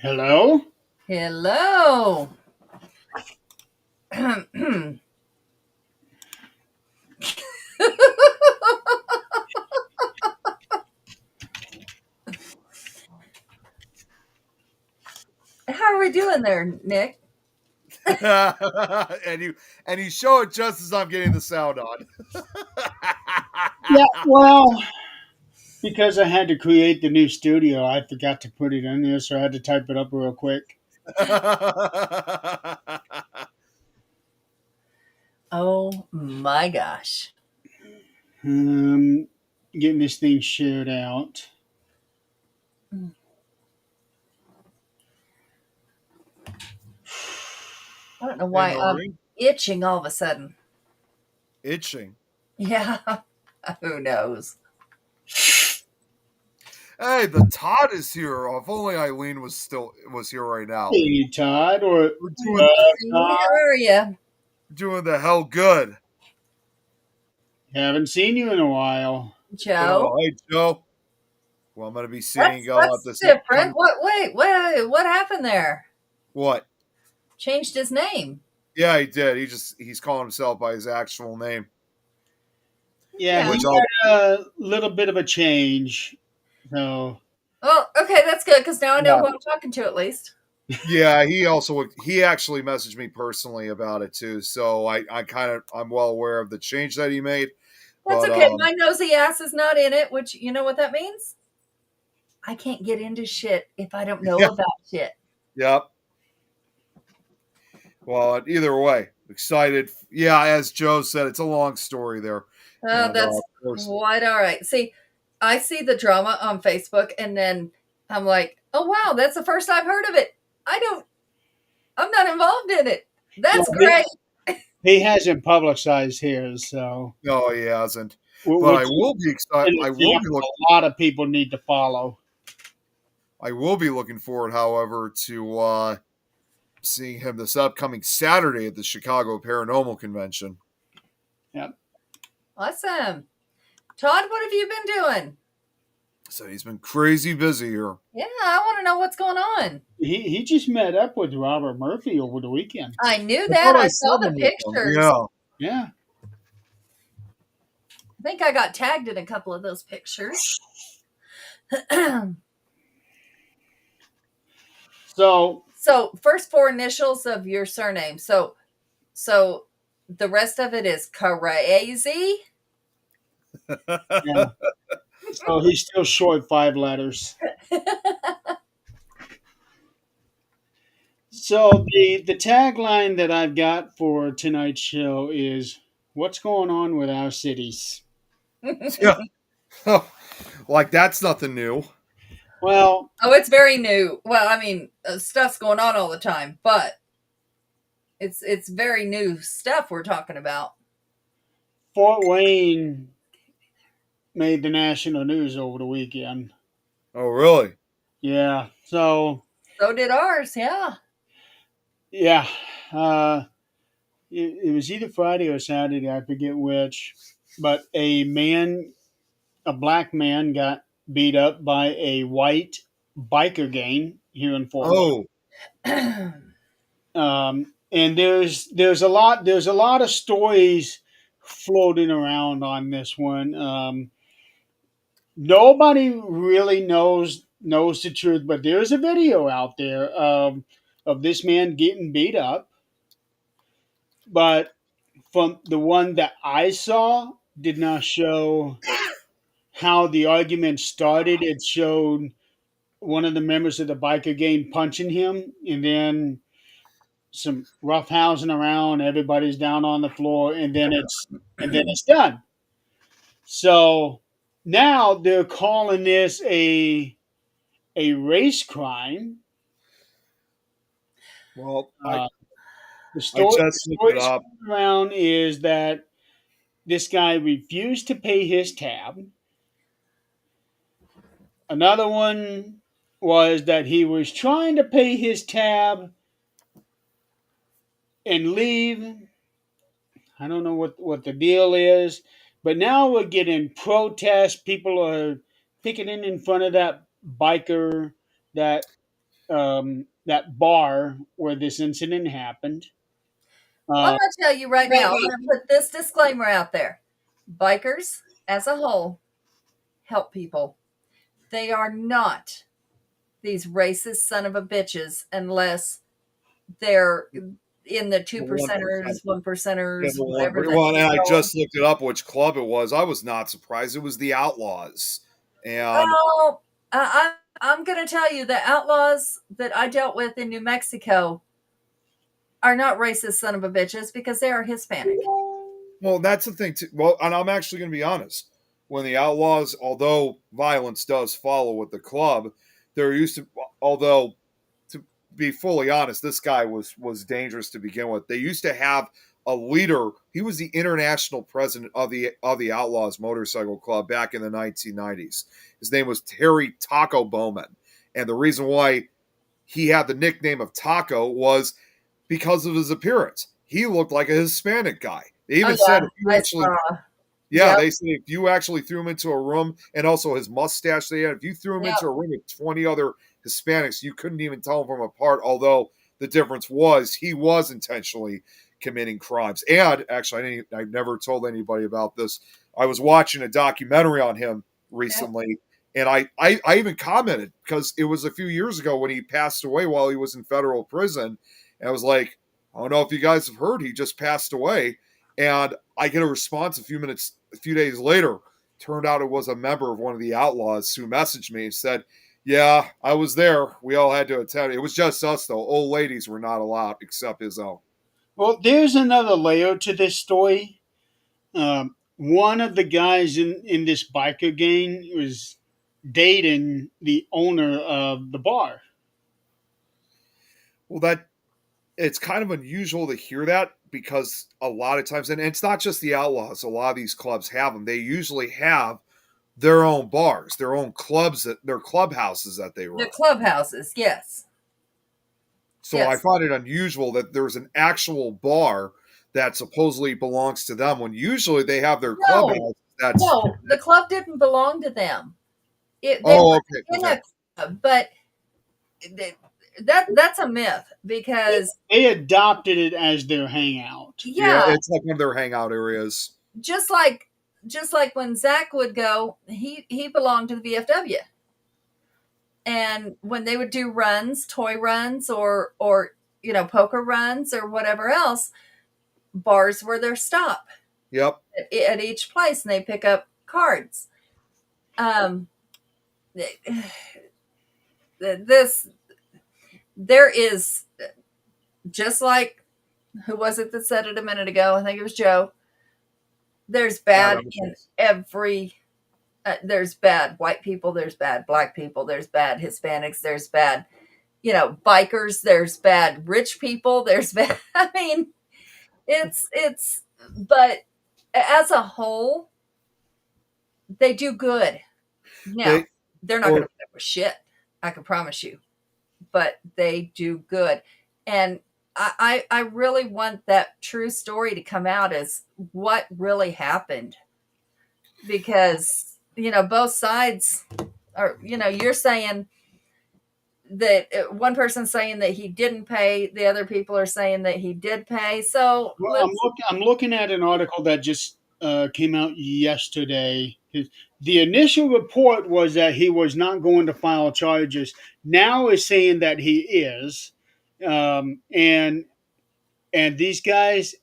Hello? Hello. How are we doing there, Nick? and you show it just as I'm getting the sound on. Yeah, well, because I had to create the new studio, I forgot to put it in there, so I had to type it up real quick. Oh my gosh. Um, Getting this thing shared out. I don't know Hey, why I'm Noreen, itching all of a sudden. itching. Yeah. Who knows? Hey, the Todd is here. If only Eileen was here right now. Hey, Todd, or We're doing How Todd. are you? doing the hell good. Haven't seen you in a while. Joe? Oh, hey Joe. Well, I'm gonna be seeing What's this different? upcoming. What happened there? What? Changed his name. Yeah, he did. He's calling himself by his actual name, Yeah, Yeah. which he I'll. had a little bit of a change. So, Well, okay, that's good because now I know Yeah. who I'm talking to at least. Yeah, he actually messaged me personally about it too. So I'm well aware of the change that he made. That's But okay. My nosy ass is not in it, which you know what that means? I can't get into shit if I don't know yeah, about shit. yep. Well, either way, excited. Yeah, as Joe said, it's a long story there, Oh, and that's of course, quite all right. See, I see the drama on Facebook and then I'm like, oh wow, that's the first I've heard of it. I don't I'm not involved in it. well, That's great. he hasn't publicized his, so no, he hasn't. But I which is will be excited. an example a lot of people need to follow. I will be looking forward, however, to seeing him this upcoming Saturday at the Chicago Paranormal Convention. Yeah. Awesome. Todd, what have you been doing? So he's been crazy busy here. Yeah, I want to know what's going on. He just met up with Robert Murphy over the weekend. I knew I that. thought I I saw saw the them with him. pictures. Yeah. Yeah. I think I got tagged in a couple of those pictures. So So, first four initials of your surname. So the rest of it is crazy. yeah. So he's still short 5 letters. So the tagline that I've got for tonight's show is "What's going on with our cities?" Yeah. Like that's nothing new. Well, Oh, it's very new. Well, I mean, stuff's going on all the time, but it's very new stuff we're talking about. Fort Wayne made the national news over the weekend. Oh, really? Yeah. So So did ours, yeah. yeah, uh, it was either Friday or Saturday. I forget which, but a black man, got beat up by a white biker gang here in Fort Wayne. Oh, And there's a lot of stories floating around on this one. Nobody really knows the truth, but there's a video out there of this man getting beat up. But from the one that I saw, did not show how the argument started. It showed one of the members of the biker gang punching him, and then some rough housing around. Everybody's down on the floor, and then it's done. So now they're calling this a race crime. well, Uh, the I story the just looked it story up. going around is that this guy refused to pay his tab. Another one was that he was trying to pay his tab and leave. I don't know what the deal is, but now we're getting protests. People are picketing in front of that biker that that bar where this incident happened. Well, I'm Uh, going to tell you right now, I'm going to put this disclaimer out there. Bikers, as a whole, help people. They are not these racist son of a bitches unless they're in the two The 1%. percenters, one Yeah, percenters, the one. whatever that Well, and I go. just looked it up which club it was. I was not surprised. It was the Outlaws. And Oh, I'm going to tell you the outlaws that I dealt with in New Mexico are not racist son of a bitches because they are Hispanic. well, that's the thing too. Well, and I'm actually going to be honest. When the Outlaws, although violence does follow with the club, there used to, although to be fully honest, this guy was dangerous to begin with. They used to have a leader. He was the international president of the Outlaws Motorcycle Club back in the 1990s. His name was Terry Taco Bowman, and the reason why he had the nickname of Taco was because of his appearance. He looked like a Hispanic guy. They Oh even said yeah, if you I actually, saw. yeah, Yep, they said if you actually threw him into a room, and also his mustache they had, if you threw him yep. into a room with 20 other Hispanics, you couldn't even tell them from apart. Although the difference was he was intentionally committing crimes. And actually, I never told anybody about this. I was watching a documentary on him Yep. recently, and I even commented because it was a few years ago when he passed away while he was in federal prison. And I was like, I don't know if you guys have heard, he just passed away. And I get a response a few days later. Turned out it was a member of one of the outlaws who messaged me and said, yeah, I was there. We all had to attend. It was just us, though. Old ladies were not allowed except his own. well, there's another layer to this story. One of the guys in this biker gang was dating the owner of the bar. Well, that it's kind of unusual to hear that because a lot of times, and it's not just the outlaws, a lot of these clubs have them. They usually have their own bars, their own clubs, their clubhouses that they The run. clubhouses, yes, So I yes. find it unusual that there's an actual bar that supposedly belongs to them when usually they have their No, clubhouse. That's no, the club didn't belong to them. They oh, were okay, in okay, a club, but th- that's a myth because They adopted it as their hangout. yeah, yeah, it's like one of their hangout areas. just like just like when Zach would go, he belonged to the VFW, and when they would do runs, toy runs, or poker runs or whatever else, bars were their stop Yep. at each place, and they pick up cards. Um, this there is just like who was it that said it a minute ago? I think it was Joe. There's bad Adam. in every. There's bad white people. There's bad black people. There's bad Hispanics. There's bad, bikers. There's bad rich people. There's bad. I mean, it's. But as a whole, they do good. Now They they're not going or to put up with shit. I can promise you. But they do good, and I really want that true story to come out as what really happened because both sides are you're saying that one person's saying that he didn't pay, the other people are saying that he did pay, so Well, let's. I'm looking at an article that just came out yesterday. The initial report was that he was not going to file charges. Now is saying that he is, and these guys,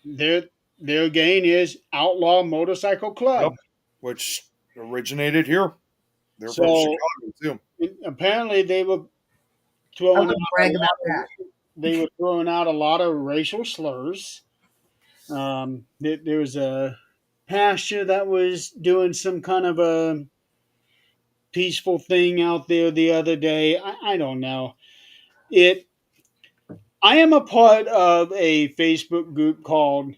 their their gain is Outlaw Motorcycle yep, Club. which originated here. They're from So Chicago too. apparently they were I throwing out wouldn't a brag about lot that. they were throwing out a lot of racial slurs. There was a pastor that was doing some kind of a peaceful thing out there the other day. I don't know. It. I am a part of a Facebook group called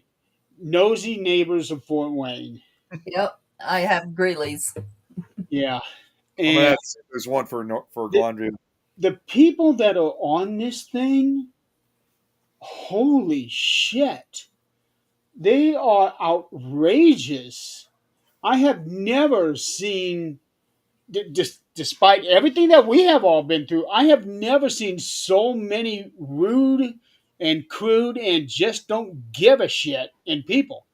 Nosy Neighbors of Fort Wayne. Yep, I have Greeley's. Yeah, I'm gonna and have to say there's one for the, Glenview. the people that are on this thing, holy shit, they are outrageous. I have never seen just despite everything that we have all been through, I have never seen so many rude and crude and just don't give a shit in people.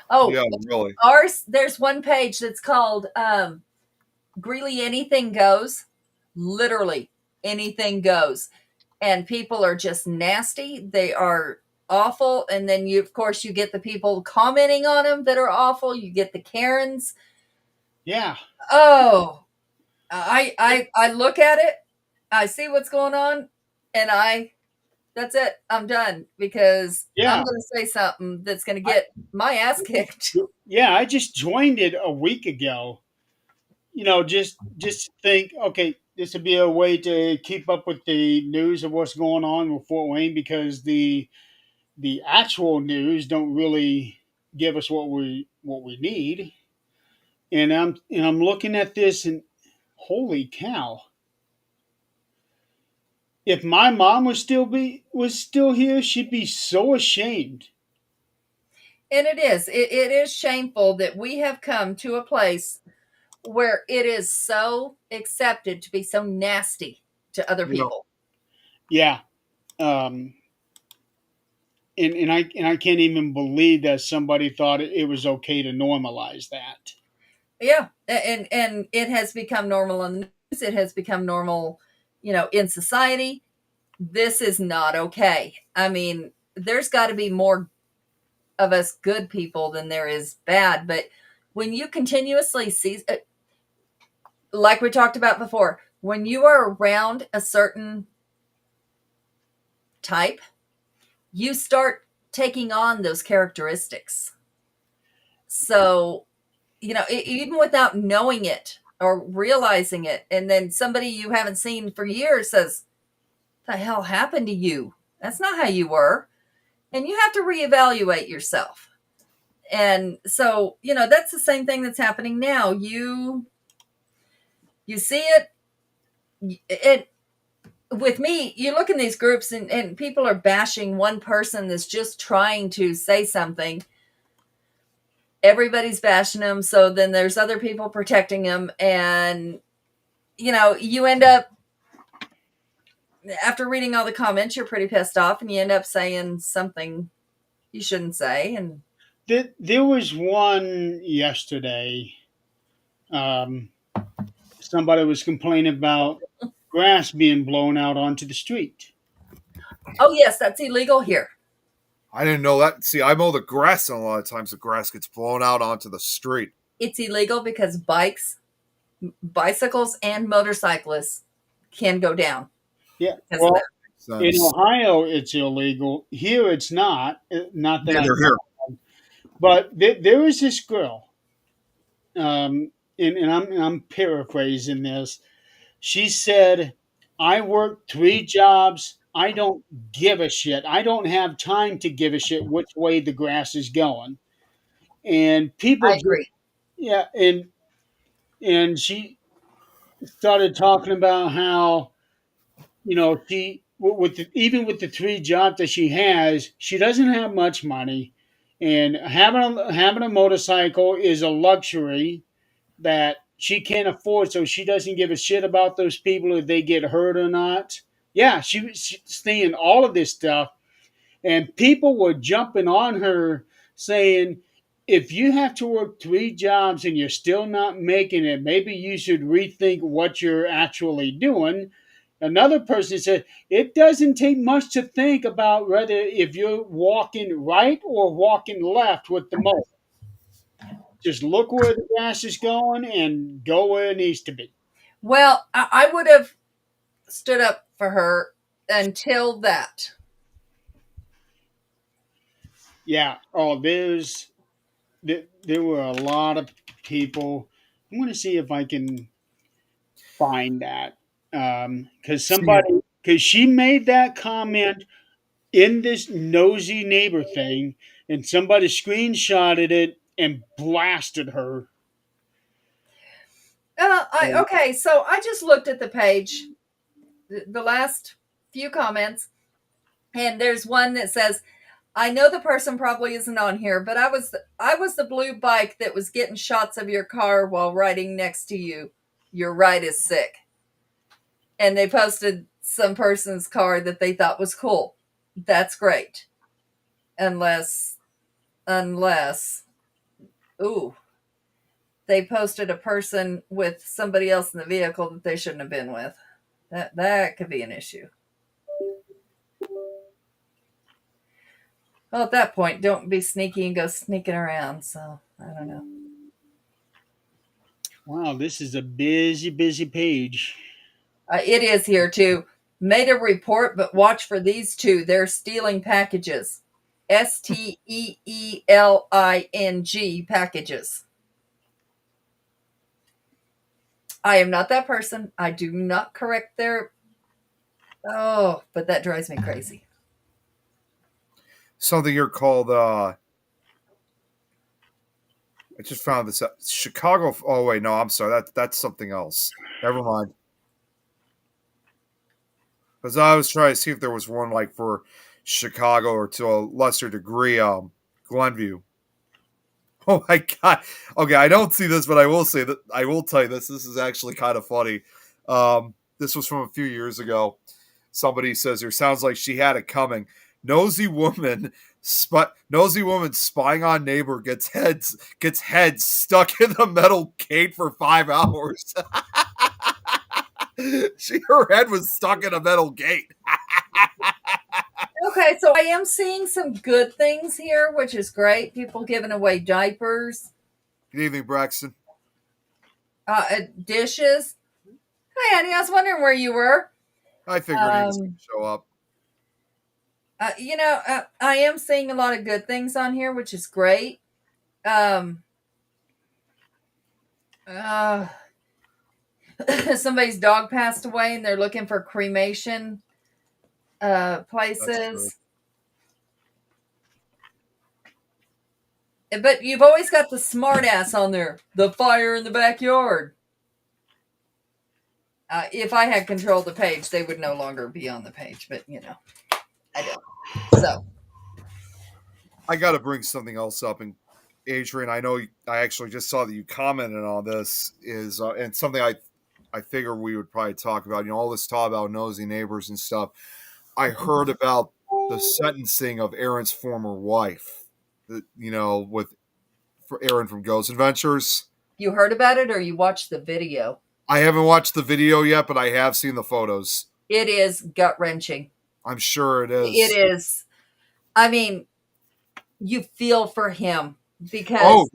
Oh, Yeah, really. ours, there's one page that's called Greeley Anything Goes. Literally, anything goes. And people are just nasty. They are awful. And then you, of course, you get the people commenting on them that are awful. You get the Karens. Yeah, Oh, I look at it, I see what's going on, and that's it. I'm done because I'm yeah, going to say something that's going to get my ass kicked. yeah. I just joined it a week ago. Just think, okay, this would be a way to keep up with the news of what's going on with Fort Wayne because the actual news don't really give us what we need. And I'm looking at this and holy cow. If my mom was still here, she'd be so ashamed. And it is shameful that we have come to a place where it is so accepted to be so nasty to other Yeah. people. Yeah. Um and I can't even believe that somebody thought it was okay to normalize that. Yeah, and it has become normal in the news. It has become normal, in society. This is not okay. I mean, there's got to be more of us good people than there is bad. But when you continuously see, like we talked about before, when you are around a certain type, you start taking on those characteristics. So, even without knowing it or realizing it, and then somebody you haven't seen for years says, "The hell happened to you? That's not how you were." And you have to reevaluate yourself. And so, that's the same thing that's happening now. You see it with me. You look in these groups, and people are bashing one person that's just trying to say something. Everybody's bashing them, so then there's other people protecting them, and you end up, after reading all the comments, you're pretty pissed off, and you end up saying something you shouldn't say. And There was one yesterday. Um, Somebody was complaining about grass being blown out onto the street. oh yes, that's illegal here. I didn't know that. See, I mow the grass, and a lot of times the grass gets blown out onto the street. It's illegal because bicycles and motorcyclists can go down Yeah. because of Well, that. in Sense. Ohio, it's illegal. Here, it's not. Not that I Neither know. here. But there was this girl, and I'm paraphrasing this. She said, "I work 3 jobs. I don't give a shit. I don't have time to give a shit which way the grass is going." And people I just, agree. yeah, and she started talking about how she even with the 3 jobs that she has, she doesn't have much money, and having a motorcycle is a luxury that she can't afford. So she doesn't give a shit about those people if they get hurt or not. Yeah, she's saying all of this stuff, and people were jumping on her saying, if you have to work 3 jobs and you're still not making it, maybe you should rethink what you're actually doing. Another person said, it doesn't take much to think about whether if you're walking right or walking left with the mower. Just look where the grass is going and go where it needs to be. Well, I would have stood up for her until that. Yeah. Oh, there were a lot of people. I'm going to see if I can find that See, because she made that comment in this nosy neighbor thing, and somebody screenshotted it and blasted her. Okay, so I just looked at the page, the last few comments, and there's one that says, "I know the person probably isn't on here, but I was the blue bike that was getting shots of your car while riding next to you. Your ride is sick. And they posted some person's car that they thought was cool. That's great. Unless, ooh, they posted a person with somebody else in the vehicle that they shouldn't have been with. That could be an issue. Well, at that point, don't be sneaky and go sneaking around. So, I don't know. Wow, this is a busy, busy page. It is here too. Made a report, but watch for these two. They're stealing packages. STEELING packages. I am not that person. I do not correct their. Oh, but that drives me crazy. Something here called I just found this out. Chicago. Oh wait, no, I'm sorry. That's something else. Never mind. Because I was trying to see if there was one like for Chicago or to a lesser degree, Glenview. Oh my god. Okay, I don't see this, but I will say that I will tell you this. This is actually kind of funny. This was from a few years ago. Somebody says there sounds like she had it coming. Nosy woman spying on neighbor gets head stuck in the metal gate for 5 hours. Her head was stuck in a metal gate. Okay, so I am seeing some good things here, which is great. People giving away diapers, Good evening, Braxton. dishes. Hi, honey. I was wondering where you were. I figured he was going to show up. I am seeing a lot of good things on here, which is great. Somebody's dog passed away, and they're looking for cremation places. But you've always got the smart ass on there. The fire in the backyard. If I had control of the page, they would no longer be on the page. But, I don't. So. I got to bring something else up. And Adrian, I know I actually just saw that you commented on this. And something I figure we would probably talk about. All this talk about nosy neighbors and stuff. I heard about the sentencing of Aaron's former wife. For Aaron from Ghost Adventures. You heard about it or you watched the video? I haven't watched the video yet, but I have seen the photos. It is gut-wrenching. I'm sure it is. It is. I mean, you feel for him because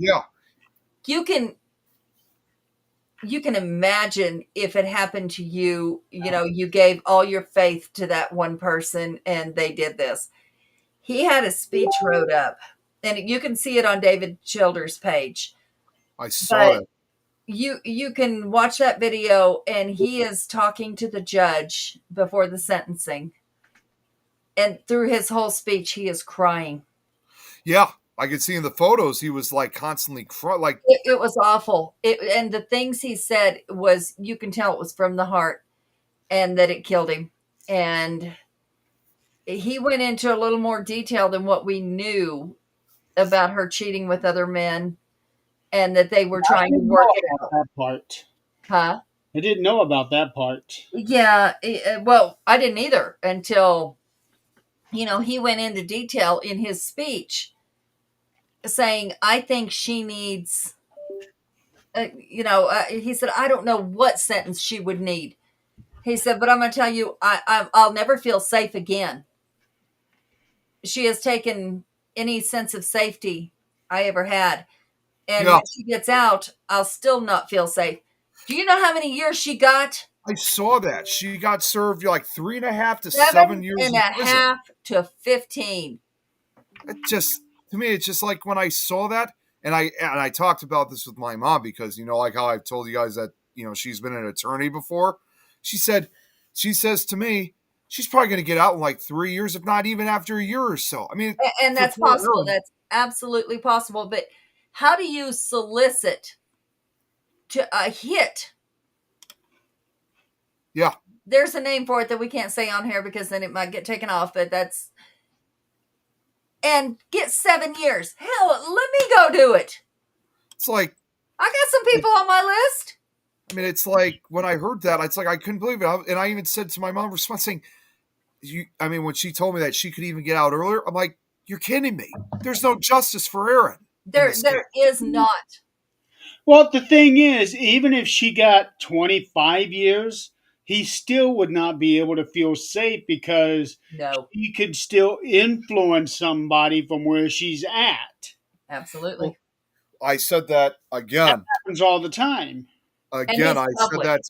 you can imagine if it happened to you, you gave all your faith to that one person and they did this. He had a speech wrote up, and you can see it on David Childers' page. I saw it. You can watch that video, and he is talking to the judge before the sentencing. And through his whole speech, he is crying. Yeah, I could see in the photos he was like constantly crying. Like it was awful. And the things he said was, you can tell it was from the heart, and that it killed him. And he went into a little more detail than what we knew about her cheating with other men, and that they were trying to work it out. That part. Huh? I didn't know about that part. Yeah. Well, I didn't either until, he went into detail in his speech saying, I think she needs, he said, I don't know what sentence she would need. He said, but I'm going to tell you, I'll never feel safe again. She has taken any sense of safety I ever had. And when she gets out, I'll still not feel safe. Do you know how many years she got? I saw that. She got served like 3.5 to 7 years in prison. 7.5 to 15. It just, to me, it's just like when I saw that, and I talked about this with my mom because, like how I've told you guys that, she's been an attorney before. She says to me, she's probably going to get out in like 3 years, if not even after a year or so. I mean, and that's possible. That's absolutely possible. But how do you solicit to a hit? Yeah. There's a name for it that we can't say on here because then it might get taken off, but and get 7 years. Hell, let me go do it. It's like, I got some people on my list. I mean, it's like when I heard that, it's like I couldn't believe it. And I even said to my mom, response saying, I mean, when she told me that she could even get out earlier, I'm like, you're kidding me. There's no justice for Aaron in this case. There is not. Well, the thing is, even if she got 25 years, he still would not be able to feel safe because No, he could still influence somebody from where she's at. absolutely. Well, I said that again. Happens all the time. And Again, he's I said public. that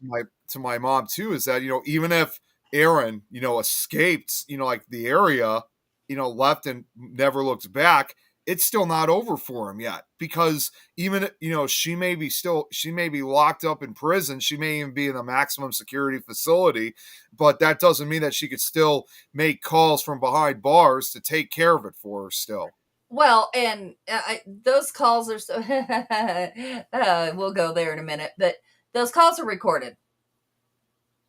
to my mom too. Is that even if Aaron escaped like the area, left and never looked back, it's still not over for him yet because even she may be locked up in prison, she may even be in a maximum security facility, but that doesn't mean that she could still make calls from behind bars to take care of it for her still. Well, and those calls are so. We'll go there in a minute, but those calls are recorded.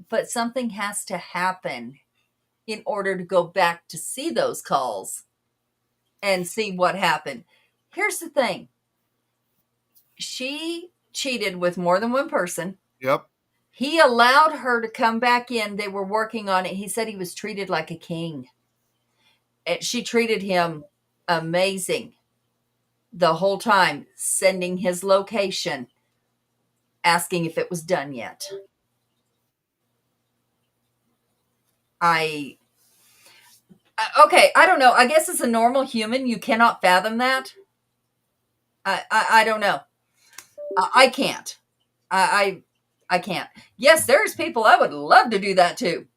But something has to happen in order to go back to see those calls and see what happened. Here's the thing: she cheated with more than one person. Yep. He allowed her to come back in. They were working on it. He said he was treated like a king. And she treated him amazing the whole time, sending his location, asking if it was done yet. I okay, I don't know. I guess as a normal human, you cannot fathom that. I don't know. I can't. I can't. Yes, there's people I would love to do that to.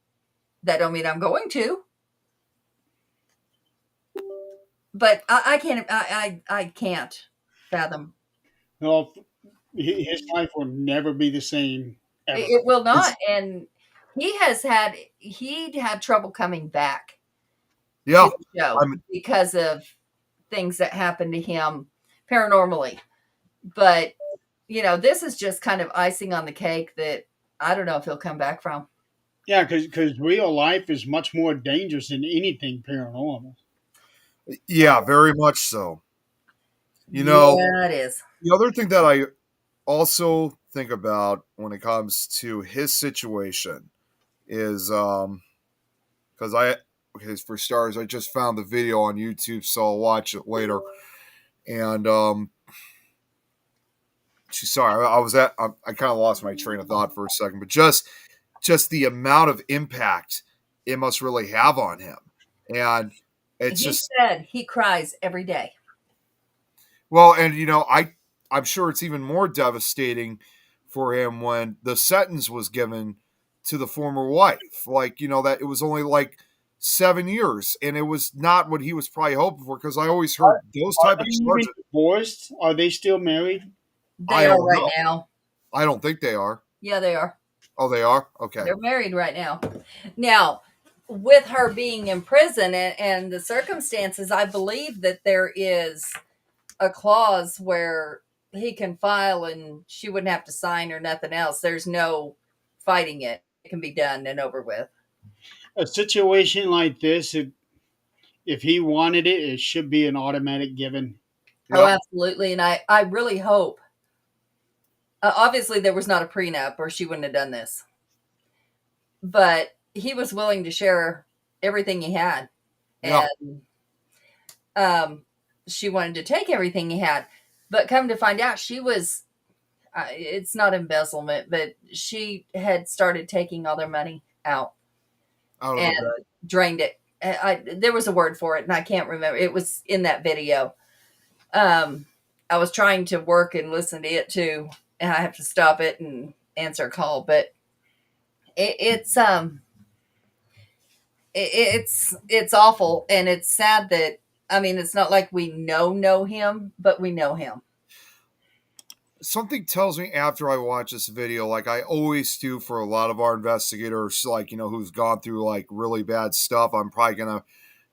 That don't mean I'm going to. But I can't. I can't fathom. Well, his life will never be the same ever. It will It's, not. And he had trouble coming back yeah. to the show I'm because of things that happened to him paranormally. But this is just kind of icing on the cake that I don't know if he'll come back from. Yeah, because real life is much more dangerous than anything paranormal. Yeah, very much so. Yeah, it is. The other thing that I also think about when it comes to his situation is because for starters, I just found the video on YouTube, so I'll watch it later. And sorry, I kind of lost my train of thought for a second, but just the amount of impact it must really have on him, and it's He just said he cries every day. well, and I'm sure it's even more devastating for him when the sentence was given to the former wife. Like, that it was only like 7 years, and it was not what he was probably hoping for. Because I always heard those Are type of they even charges. divorced? Are they still married? I They are don't right know. now. I don't think they are. Yeah, they are. Oh, they are. Okay. They're married right now. Now, with her being in prison and the circumstances, I believe that there is a clause where he can file and she wouldn't have to sign or nothing else. There's no fighting it. It can be done and over with. A situation like this, if he wanted it, it should be an automatic given. Oh, Yep. absolutely. And I really hope. Obviously, there was not a prenup or she wouldn't have done this. But he was willing to share everything he had. Yeah. And she wanted to take everything he had. But come to find out, she was, it's not embezzlement, but she had started taking all their money out Out of and the bag. drained it. There was a word for it, and I can't remember. It was in that video. I was trying to work and listen to it too, and I have to stop it and answer a call. But it's awful, and it's sad that it's not like we know him, but we know him. Something tells me after I watch this video, like I always do for a lot of our investigators, like, who's gone through like really bad stuff, I'm probably going to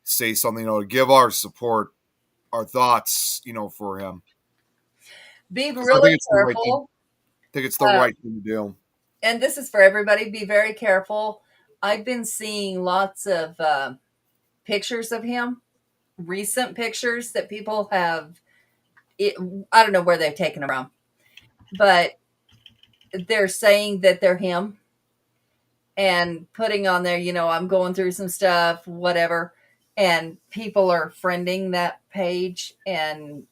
say something, to give our support, our thoughts, for him. Be 'Cause really I careful. think it's the right thing to do. And this is for everybody. Be very careful. I've been seeing lots of pictures of him, recent pictures that people have. I don't know where they've taken them from, but they're saying that they're him and putting on there, I'm going through some stuff, whatever. And people are friending that page, and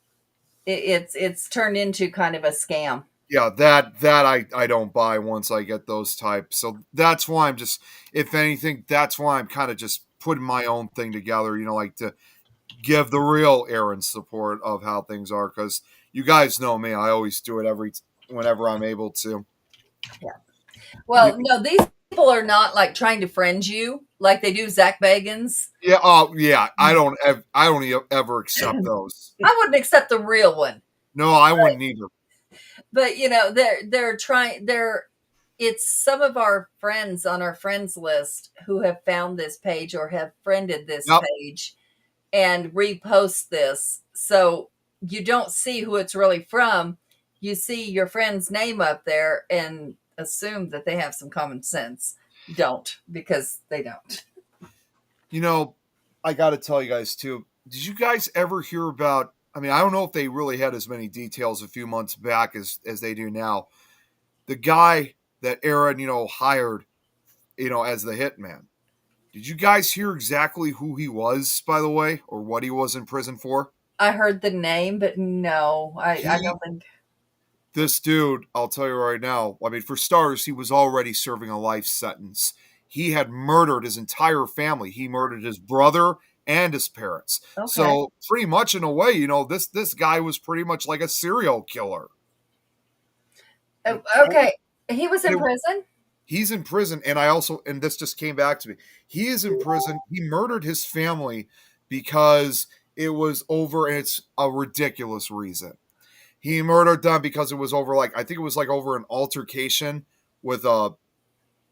it's turned into kind of a scam. Yeah, that I don't buy once I get those types. So that's why I'm just, if anything, that's why I'm kind of just putting my own thing together, like to give the real Aaron support of how things are, because you guys know me, I always do it whenever I'm able to. Yeah. Well, no, these people are not like trying to friend you like they do Zach Bagans. Yeah, yeah. I don't ever accept those. I wouldn't accept the real one. No, I wouldn't either. But they're trying. It's some of our friends on our friends list who have found this page or have friended this page and repost this. So you don't see who it's really from. You see your friend's name up there and assume that they have some common sense. Don't, because they don't. I got to tell you guys too. Did you guys ever hear about? I mean, I don't know if they really had as many details a few months back as they do now. The guy that Aaron, hired, as the hitman. Did you guys hear exactly who he was, by the way, or what he was in prison for? I heard the name, but no, I don't think. This dude, I'll tell you right now, I mean, for starters, he was already serving a life sentence. He had murdered his entire family. He murdered his brother and his parents. Okay. So pretty much in a way, this guy was pretty much like a serial killer. Okay. He was in prison? He's in prison. And this just came back to me. He is in prison. He murdered his family because it was over, and it's a ridiculous reason. He murdered them because it was over, I think it was over an altercation with not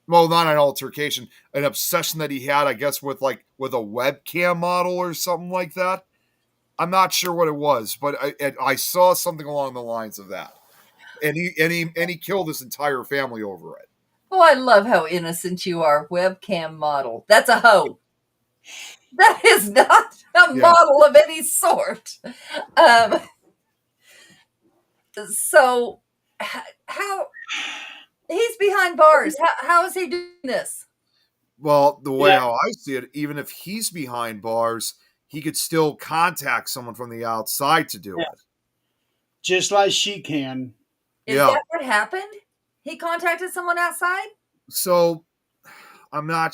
an altercation, an obsession that he had, I guess, with a webcam model or something like that. I'm not sure what it was, but I saw something along the lines of that. And he killed his entire family over it. Oh, I love how innocent you are. Webcam model. That's a hoe. That is not a model of any sort. So how he's behind bars. How is he doing this? Well, the way how I see it, even if he's behind bars, he could still contact someone from the outside to do it. Just like she can. Is that what happened? He contacted someone outside? So, I'm not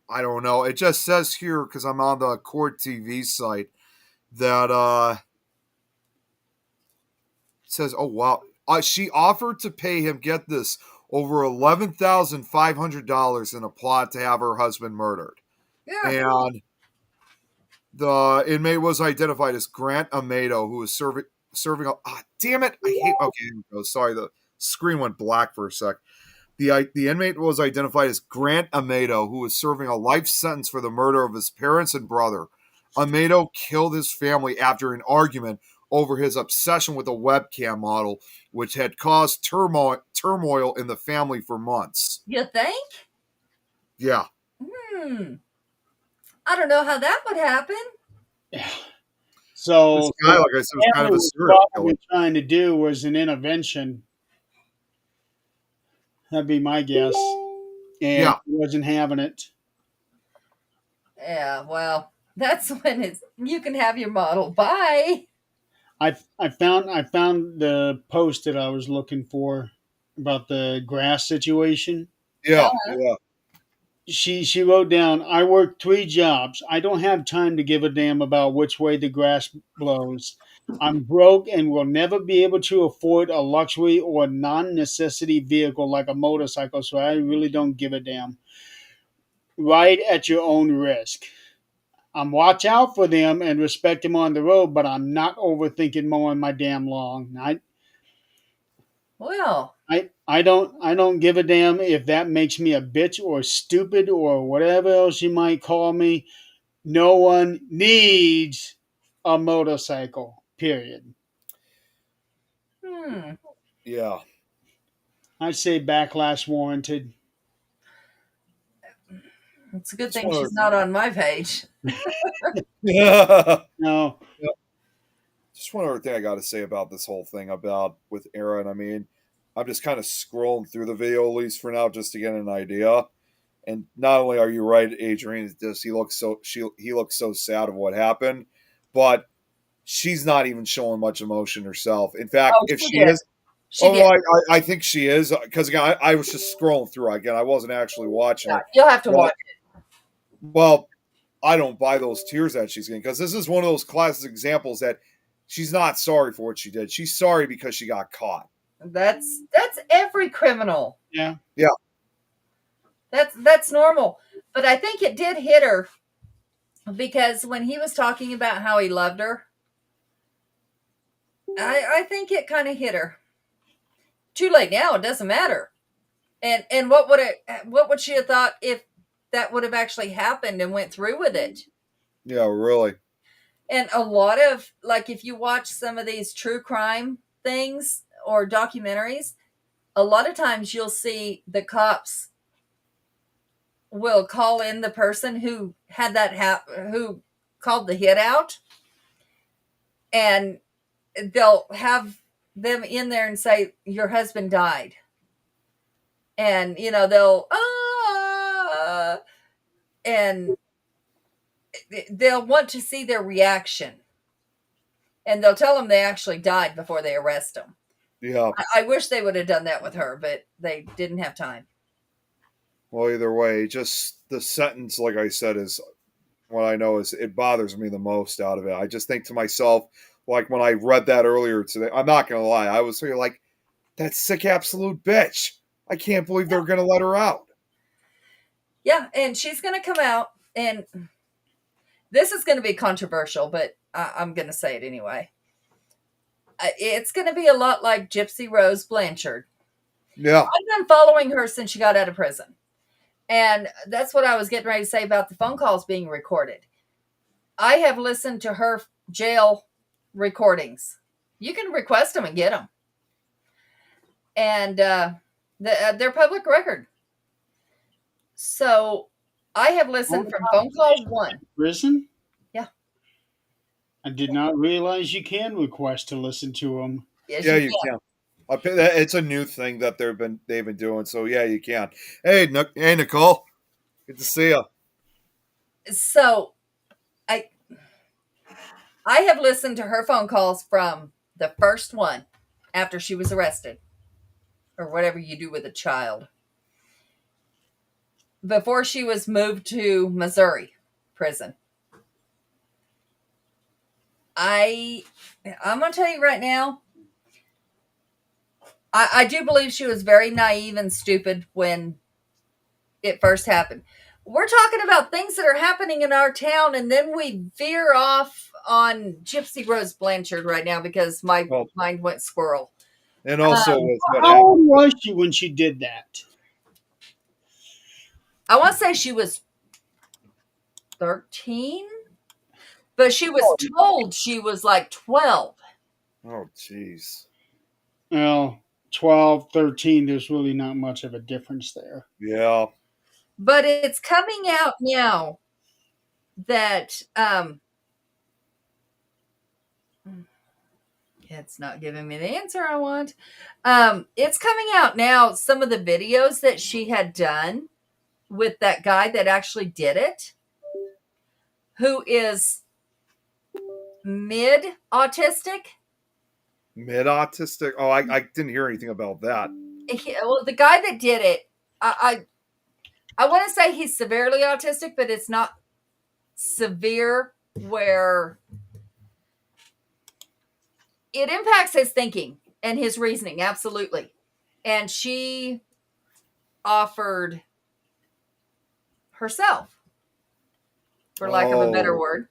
I don't know. It just says here, because I'm on the Court TV site, that it says, oh, wow. She offered to pay him, get this, over $11,500 in a plot to have her husband murdered. Yeah. And the inmate was identified as Grant Amato, who was serving damn it. I hate, okay, here we go. Sorry, the screen went black for a sec. The inmate was identified as Grant Amato, who was serving a life sentence for the murder of his parents and brother. Amato killed his family after an argument over his obsession with a webcam model, which had caused turmoil in the family for months. You think? Yeah. I don't know how that would happen. So this guy, like I said, was kind of a serial killer. What trying to do was an intervention. That'd be my guess. And he wasn't having it. Yeah, well, that's when you can have your model. Bye. I found the post that I was looking for about the grass situation. Yeah. She wrote down, I work 3 jobs. I don't have time to give a damn about which way the grass blows. I'm broke and will never be able to afford a luxury or non-necessity vehicle like a motorcycle, so I really don't give a damn. Ride at your own risk. I'm watch out for them and respect them on the road, but I'm not overthinking mowing my damn lawn. I don't give a damn if that makes me a bitch or stupid or whatever else you might call me. No one needs a motorcycle. Period. Yeah. I'd say backlash warranted. It's a good thing she's not on my page. No. Just one other thing I got to say about this whole thing with Aaron. I mean, I'm just kind of scrolling through the video, at least for now, just to get an idea. And not only are you right, Adrian, does he looks so sad of what happened, but she's not even showing much emotion herself. In fact, Oh, if she she did. is, She oh, did. I think she is, because again, I was just scrolling through. Again, I wasn't actually watching Yeah, it. you'll have to watch it. Well, I don't buy those tears that she's getting, because this is one of those classic examples that she's not sorry for what she did. She's sorry because she got caught. That's every criminal. Yeah. Yeah. That's normal. But I think it did hit her because when he was talking about how he loved her, I think it kind of hit her. Too late now, it doesn't matter. And what would she have thought if that would have actually happened and went through with it? Yeah, really. And a lot of, like, if you watch some of these true crime things or documentaries, a lot of times you'll see the cops will call in the person who had that who called the hit out, and they'll have them in there and say, your husband died. And, and they'll want to see their reaction. And they'll tell them they actually died before they arrest them. Yeah. I wish they would have done that with her, but they didn't have time. Well, either way, just the sentence, like I said, is what I know is it bothers me the most out of it. I just think to myself, like when I read that earlier today, I'm not going to lie, I was like, that sick absolute bitch. I can't believe they're going to let her out. Yeah, and she's going to come out, and this is going to be controversial, but I'm going to say it anyway. It's going to be a lot like Gypsy Rose Blanchard. Yeah. I've been following her since she got out of prison. And that's what I was getting ready to say about the phone calls being recorded. I have listened to her jail recordings. You can request them and get them. And they're public record. So I have listened from phone call 1. Prison? Yeah. I did not realize you can request to listen to them. Yes, Yeah, you can. It's a new thing that they've been doing. So yeah, you can. Hey, Nicole, good to see you. So I have listened to her phone calls from the first one after she was arrested, or whatever you do with a child, before she was moved to Missouri prison. I'm going to tell you right now, I do believe she was very naive and stupid when it first happened. We're talking about things that are happening in our town, and then we veer off on Gypsy Rose Blanchard right now because my mind went squirrel. And also, with what How old was she when she did that? I want to say she was 13, but she was told she was like 12. Oh, jeez. Well, 12, 13, there's really not much of a difference there. Yeah. But it's coming out now that it's not giving me the answer I want. It's coming out now, some of the videos that she had done with that guy that actually did it, who is mid-autistic. Mid-autistic? Oh, I didn't hear anything about that. Well, the guy that did it, I want to say he's severely autistic, but it's not severe where it impacts his thinking and his reasoning, absolutely. And she offered herself, for lack of a better word.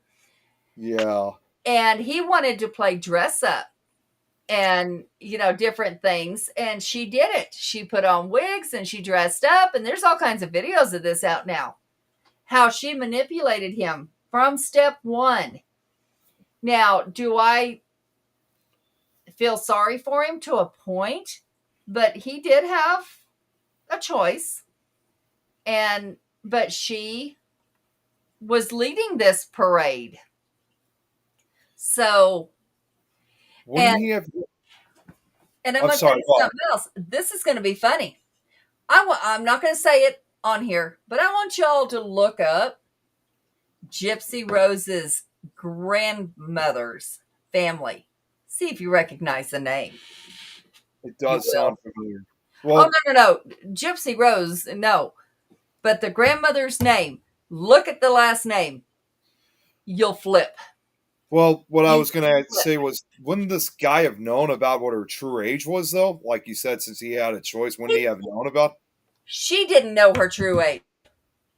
Yeah. And he wanted to play dress up and, different things. And she did it. She put on wigs and she dressed up. And there's all kinds of videos of this out now. How she manipulated him from step 1. Now, do I feel sorry for him to a point? But he did have a choice. But she was leading this parade. So, Wouldn't he have? And I'm I'm going to tell sorry. you What? something else. This is going to be funny. I'm not going to say it on here, but I want y'all to look up Gypsy Rose's grandmother's family. See if you recognize the name. It does sound familiar. Oh, Well, no. Gypsy Rose, no. But the grandmother's name, look at the last name. You'll flip. well, what I You was going to flip. say was, wouldn't this guy have known about what her true age was, though? Like you said, since he had a choice, wouldn't he have known about? She didn't know her true age,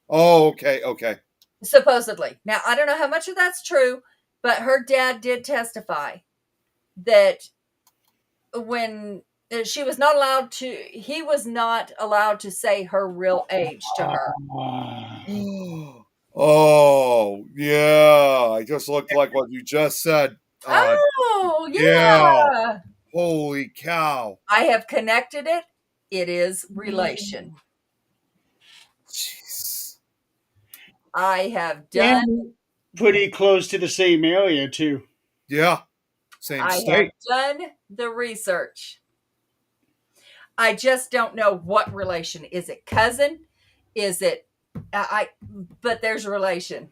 Oh, okay. supposedly. Now, I don't know how much of that's true, but her dad did testify that when she was not allowed to, he was not allowed to say her real age to her. Oh, yeah. I just looked like what you just said. Oh, Yeah. yeah. Holy cow. I have connected it. It is relation. Jeez. I have done. And pretty close to the same area too. Yeah. Same I have state. done the research. I just don't know what relation. Is it cousin? Is it but there's a relation.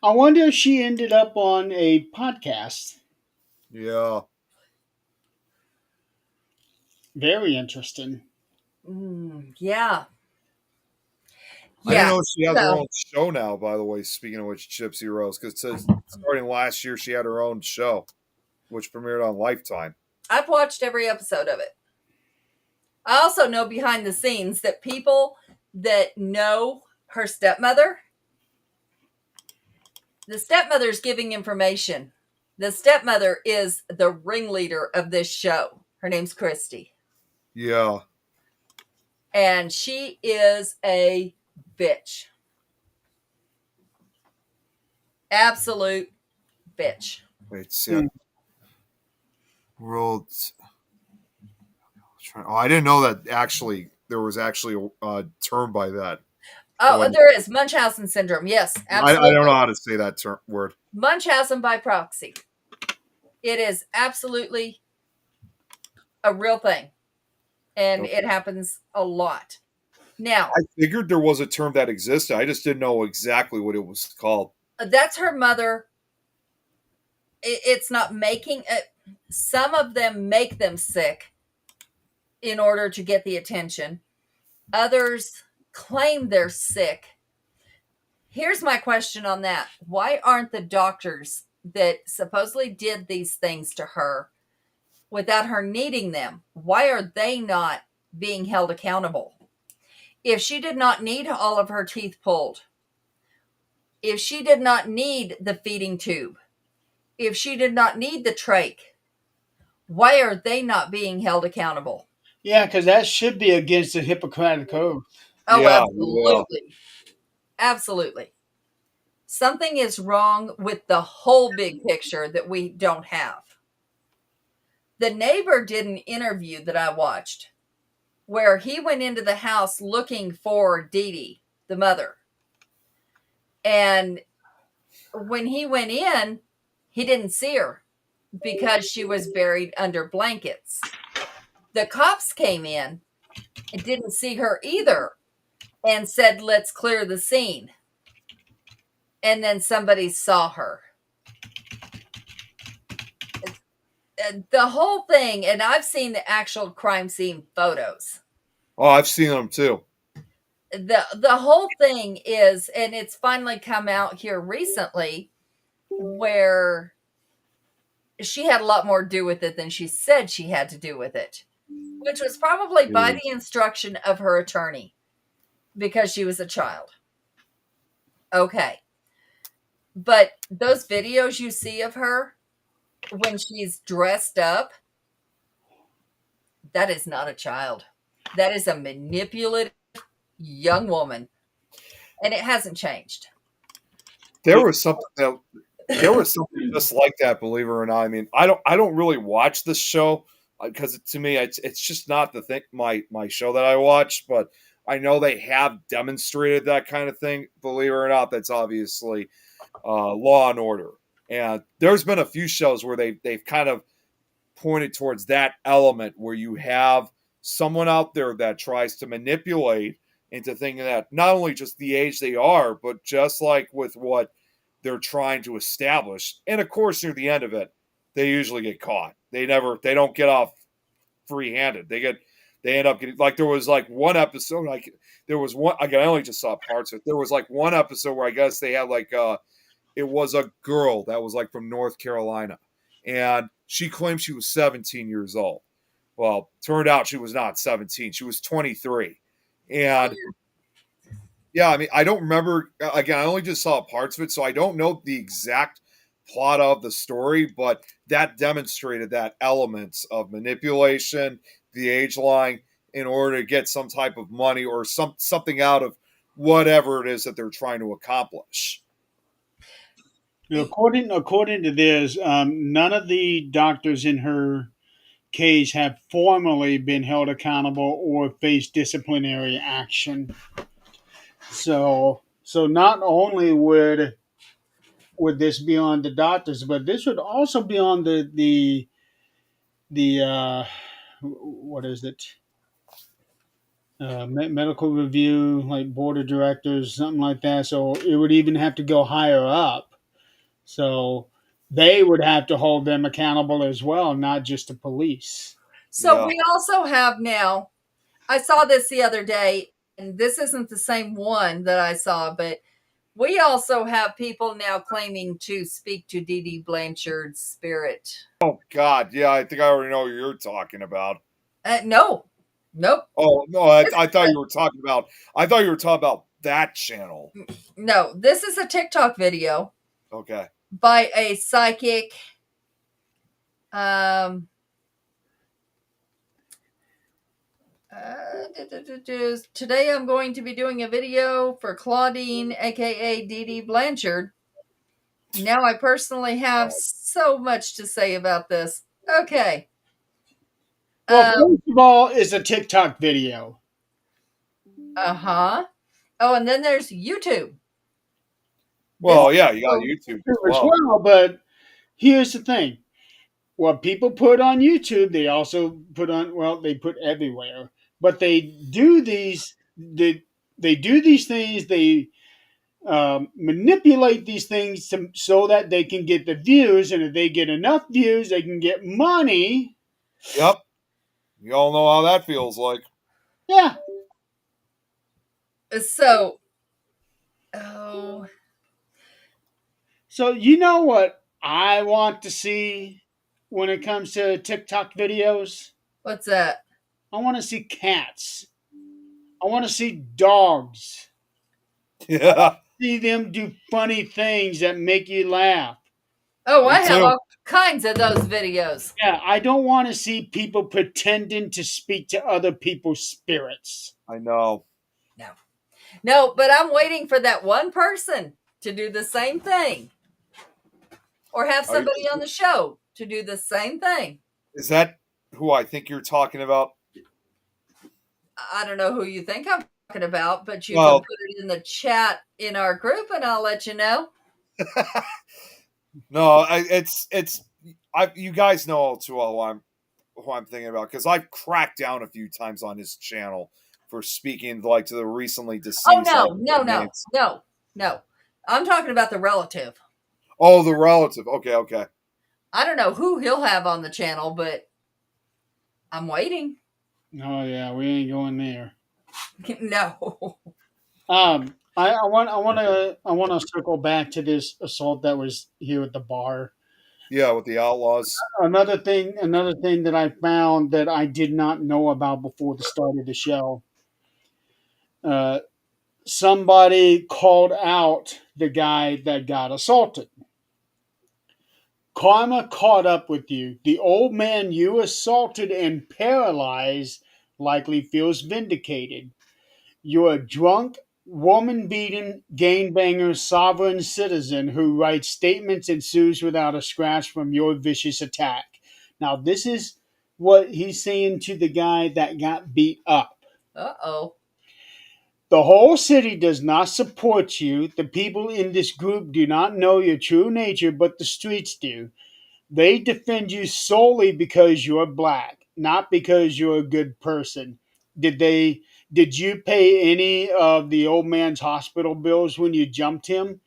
I wonder if she ended up on a podcast. Yeah. Very interesting. Yeah. I didn't Yeah. know she has her So own show now, by the way, speaking of which, Gypsy Rose, because it says starting last year she had her own show, which premiered on Lifetime. I've watched every episode of it. I also know behind the scenes that people that know her stepmother, the stepmother's giving information. The stepmother is the ringleader of this show. Her name's Christy. Yeah. And she is a bitch. Absolute bitch. Wait, see. World. Oh, I didn't know that actually there was actually a term by that. Oh, there is Munchausen syndrome. Yes, absolutely. I don't know how to say that word. Munchausen by proxy. It is absolutely a real thing. And it happens a lot. Now, I figured there was a term that existed. I just didn't know exactly what it was called. that's her mother. It's not making it. Some of them make them sick in order to get the attention. Others claim they're sick. Here's my question on that. Why aren't the doctors that supposedly did these things to her without her needing them, why are they not being held accountable? If she did not need all of her teeth pulled, if she did not need the feeding tube, if she did not need the trach, why are they not being held accountable? Yeah, because that should be against the Hippocratic Oath. Oh, Yeah, absolutely. Absolutely. Something is wrong with the whole big picture that we don't have. The neighbor did an interview that I watched where he went into the house looking for Dee Dee, the mother. And when he went in, he didn't see her because she was buried under blankets. The cops came in and didn't see her either and said, let's clear the scene. And then somebody saw her. The whole thing, and I've seen the actual crime scene photos. Oh, I've seen them too. The whole thing is, and it's finally come out here recently, where she had a lot more to do with it than she said she had to do with it, which was probably by the instruction of her attorney because she was a child. Okay. But those videos you see of her when she's dressed up, that is not a child. That is a manipulative young woman. And it hasn't changed. There was something just like that, believe it or not. I mean, I don't really watch this show because to me it's just not the thing my show that I watch, but I know they have demonstrated that kind of thing, believe it or not. That's obviously Law and Order. And there's been a few shows where they've kind of pointed towards that element where you have someone out there that tries to manipulate into thinking that not only just the age they are, but just like with what they're trying to establish. And of course, near the end of it, they usually get caught. They don't get off free-handed. They end up getting, like, there was like one episode, like there was one, again, I only just saw parts of it. There was like one episode where I guess they had like it was a girl that was like from North Carolina, and she claimed she was 17 years old. Well, turned out she was not 17. She was 23. And yeah, I mean, I don't remember, again, I only just saw parts of it, so I don't know the exact plot of the story, but that demonstrated that elements of manipulation, the age line, in order to get some type of money or something out of whatever it is that they're trying to accomplish. According to this, none of the doctors in her case have formally been held accountable or faced disciplinary action. So not only would this be on the doctors, but this would also be on the what is it? Medical review, like board of directors, something like that. So it would even have to go higher up. So they would have to hold them accountable as well, not just the police. So Yeah. we also have now, I saw this the other day, and this isn't the same one that I saw, but we also have people now claiming to speak to Dee Dee Blanchard's spirit. Oh God, yeah, I think I already know what you're talking about. No, nope, Oh no, I thought you were talking about. I thought you were talking about that channel. no. This is a TikTok video Okay. by a psychic. Um, today I'm going to be doing a video for Claudine, aka Dee Dee Blanchard. Now I personally have so much to say about this. Okay. Well, first of all, it's a TikTok video. Uh-huh. Oh, and then there's YouTube. Well, yeah, you got YouTube as As well. well, but here's the thing. What people put on YouTube, they also put on, well, they put everywhere. But they do these things, they manipulate these things so that they can get the views, and if they get enough views, they can get money. Yep. You all know how that feels like. Yeah. So, oh, So you know what I want to see when it comes to TikTok videos? what's that? I want to see cats. I want to see dogs. Yeah. See them do funny things that make you laugh. Oh, Me I have too. all kinds of those videos. Yeah, I don't want to see people pretending to speak to other people's spirits. I know. No, but I'm waiting for that one person to do the same thing. Or have Are you- somebody on the show to do the same thing. Is that who I think you're talking about? I don't know who you think I'm talking about, but you Well- can put it in the chat in our group and I'll let you know. No, you guys know too well who I'm thinking about, because I've cracked down a few times on his channel for speaking like to the recently deceased. Oh, no. I'm talking about the relative. Oh, the relative. Okay. I don't know who he'll have on the channel, but I'm waiting. Oh yeah, we ain't going there. No. I want to circle back to this assault that was here at the bar. Yeah, with the Outlaws. Another thing that I found that I did not know about before the start of the show. Somebody called out the guy that got assaulted. Karma caught up with you. The old man you assaulted and paralyzed likely feels vindicated. You're a drunk, woman beaten, gamebanger, sovereign citizen who writes statements and sues without a scratch from your vicious attack. Now, this is what he's saying to the guy that got beat up. Uh-oh. The whole city does not support you. The people in this group do not know your true nature, but the streets do. They defend you solely because you're black, not because you're a good person. Did they? Did you pay any of the old man's hospital bills when you jumped him?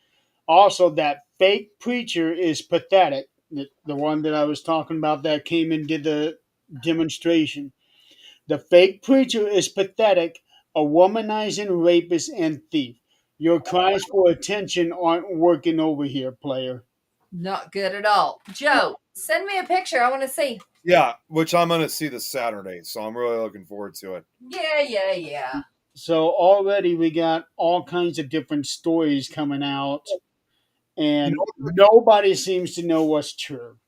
Also, that fake preacher is pathetic. The one that I was talking about that came and did the demonstration. The fake preacher is pathetic, a womanizing rapist and thief. Your cries for attention aren't working over here, player. Not good at all. Joe, send me a picture. I want to see. Yeah, which I'm going to see this Saturday, so I'm really looking forward to it. Yeah. So already we got all kinds of different stories coming out, You and know, nobody seems to know what's true.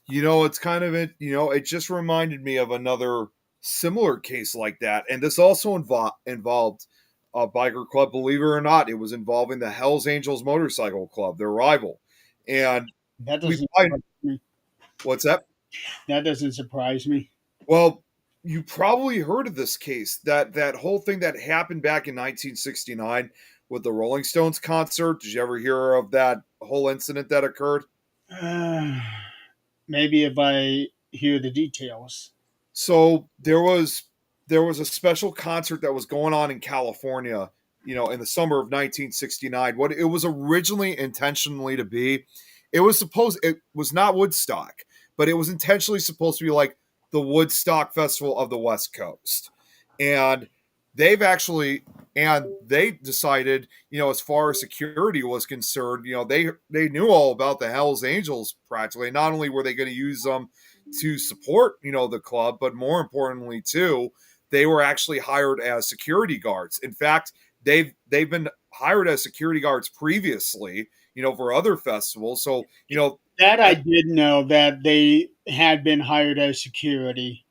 it's kind of it. It just reminded me of another similar case like that, and this also involved a biker club. Believe it or not, it was involving the Hell's Angels Motorcycle Club, their rival. And That we doesn't find surprise me. what's that? That doesn't surprise me. Well, you probably heard of this case. That whole thing that happened back in 1969 with the Rolling Stones concert. Did you ever hear of that whole incident that occurred? Maybe if I hear the details. So there was a special concert that was going on in California, in the summer of 1969. What it was originally intentionally to be, it was not Woodstock, but it was intentionally supposed to be like the Woodstock Festival of the West Coast. And they decided, as far as security was concerned, they knew all about the Hells Angels practically. Not only were they going to use them to support, the club, but more importantly too, they were actually hired as security guards. In fact, they've been hired as security guards previously, for other festivals. So, That I did know that they had been hired as security.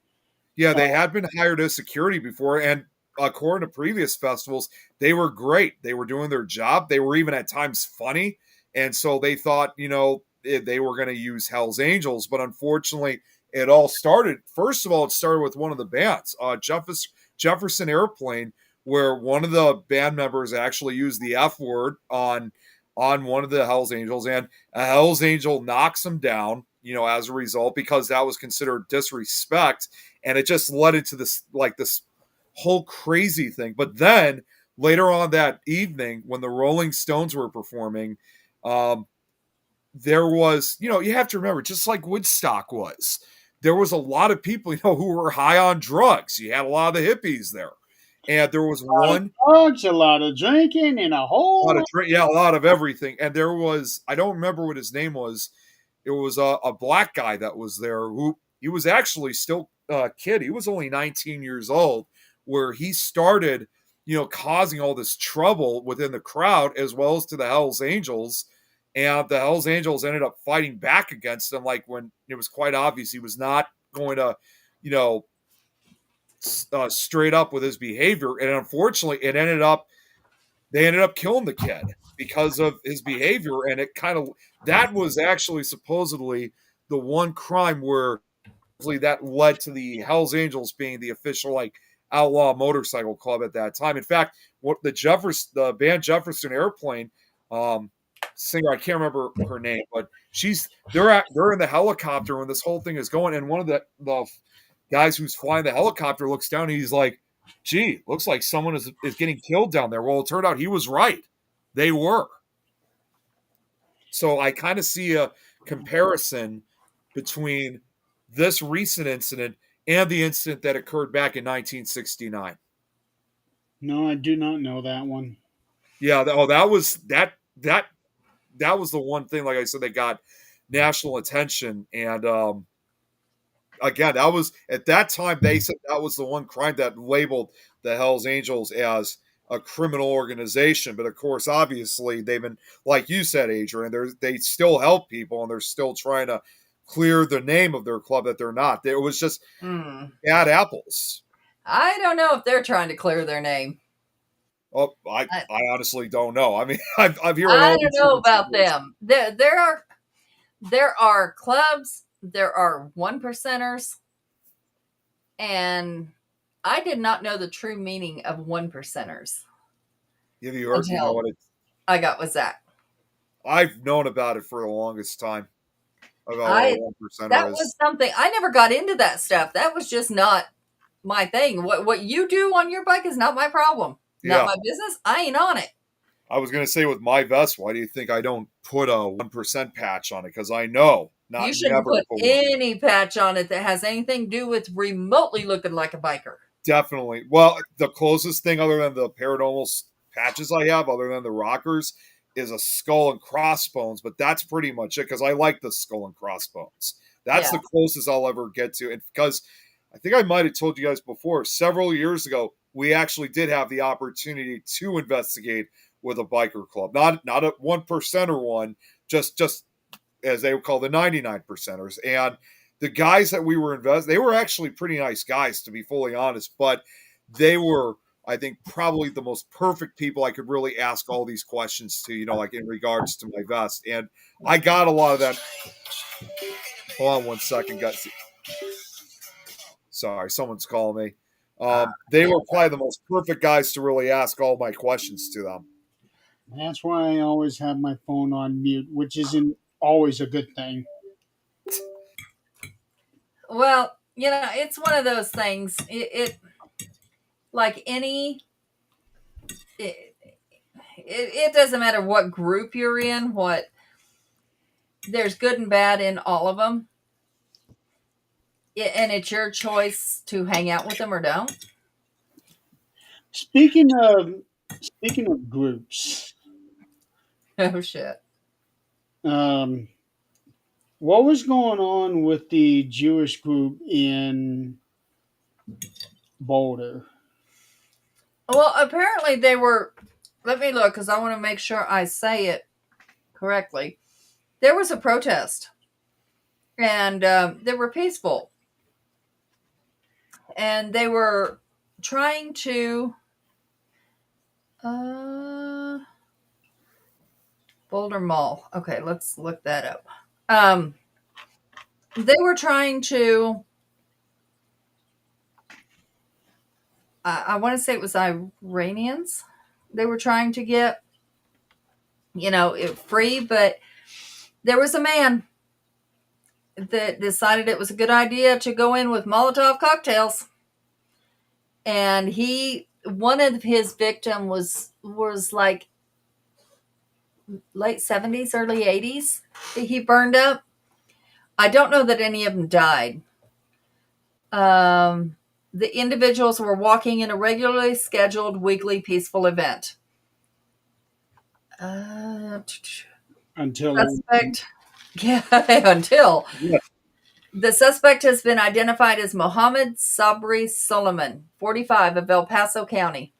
yeah, they had been hired as security before, and according to previous festivals, they were great. They were doing their job. They were even at times funny, and so they thought, they were going to use Hell's Angels, but unfortunately, it all started. First of all, it started with one of the bands, Jefferson Airplane, where one of the band members actually used the F word on one of the Hell's Angels, and a Hell's Angel knocks him down, as a result, because that was considered disrespect, and it just led into this whole crazy thing. But then later on that evening, when the Rolling Stones were performing, there was, you have to remember, just like Woodstock was, there was a lot of people, who were high on drugs. You had a lot of the hippies there. And there was one Drugs, a lot of drinking, and a a lot whole of yeah, a lot of everything. And there was, I don't remember what his name was. It was a black guy that was there who he was actually still a kid. He was only 19 years old, where he started, causing all this trouble within the crowd as well as to the Hells Angels. And the Hells Angels ended up fighting back against him, like when it was quite obvious he was not going to, you know, straight up with his behavior. And unfortunately, they ended up killing the kid because of his behavior. And that was actually supposedly the one crime where that led to the Hells Angels being the official outlaw motorcycle club at that time. In fact, what the band Jefferson Airplane, singer, I can't remember her name, but they're in the helicopter when this whole thing is going, and one of the guys who's flying the helicopter looks down and he's like, gee, looks like someone is getting killed down there. Well, it turned out he was right. They were. So I kind of see a comparison between this recent incident and the incident that occurred back in 1969. No, I do not know that one. Yeah, that was the one thing, like I said, that got national attention. And again, that was at that time they said that was the one crime that labeled the Hells Angels as a criminal organization. But of course, obviously, they've been, like you said, Adrian, they still help people and they're still trying to clear the name of their club that they're not. It was just bad apples. I don't know if they're trying to clear their name. Oh, I honestly don't know. I mean, I've heard. I don't know about them. There are clubs, there are 1%ers, and I did not know the true meaning of 1%ers. Have you heard? You know what I got with Zach. I've known about it for the longest time. about what a I one percenter that was is. something I never got into that stuff. That was just not my thing. What you do on your bike is not my problem. Not Yeah. my business. I ain't on it. I was going to say with my vest, why do you think I don't put a 1% patch on it? Because I know You not shouldn't never to put put one. any patch on it that has anything to do with remotely looking like a biker. Definitely. Well, the closest thing other than the paranormal patches I have, other than the rockers, is a skull and crossbones, but that's pretty much it because I like the skull and crossbones. That's Yeah. the closest I'll ever get to. And because I think I might have told you guys before, several years ago, we actually did have the opportunity to investigate with a biker club. Not a 1%er one, just as they would call the 99%ers. And the guys that we were they were actually pretty nice guys, to be fully honest, but they were, I think, probably the most perfect people I could really ask all these questions to, like in regards to my vest. And I got a lot of that. Hold on one second, guys. Sorry, someone's calling me. They were probably the most perfect guys to really ask all my questions to them. That's why I always have my phone on mute, which isn't always a good thing. Well, it's one of those things. It like any it doesn't matter what group you're in, there's good and bad in all of them. And it's your choice to hang out with them or don't. Speaking of groups, Oh shit. um, what was going on with the Jewish group in Boulder? Well, apparently they were. Let me look because I want to make sure I say it correctly. There was a protest, and they were peaceful, and they were trying to. Boulder Mall. Okay, let's look that up. They were trying to. I want to say it was Iranians. They were trying to get, it free, but there was a man that decided it was a good idea to go in with Molotov cocktails, and one of his victim was like late 70s, early 80s. He burned up. I don't know that any of them died. The individuals were walking in a regularly scheduled weekly peaceful event. Until Suspect. Yeah, until. Yeah. The suspect has been identified as Mohammed Sabri Solomon, 45, of El Paso County.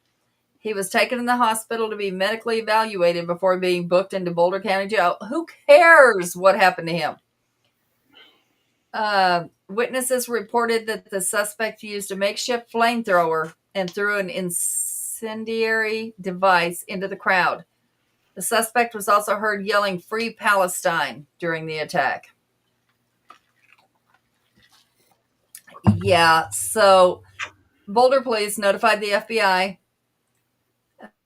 He was taken in the hospital to be medically evaluated before being booked into Boulder County Jail. Who cares what happened to him? Witnesses reported that the suspect used a makeshift flamethrower and threw an incendiary device into the crowd. The suspect was also heard yelling "Free Palestine" during the attack. Yeah, so Boulder police notified the FBI.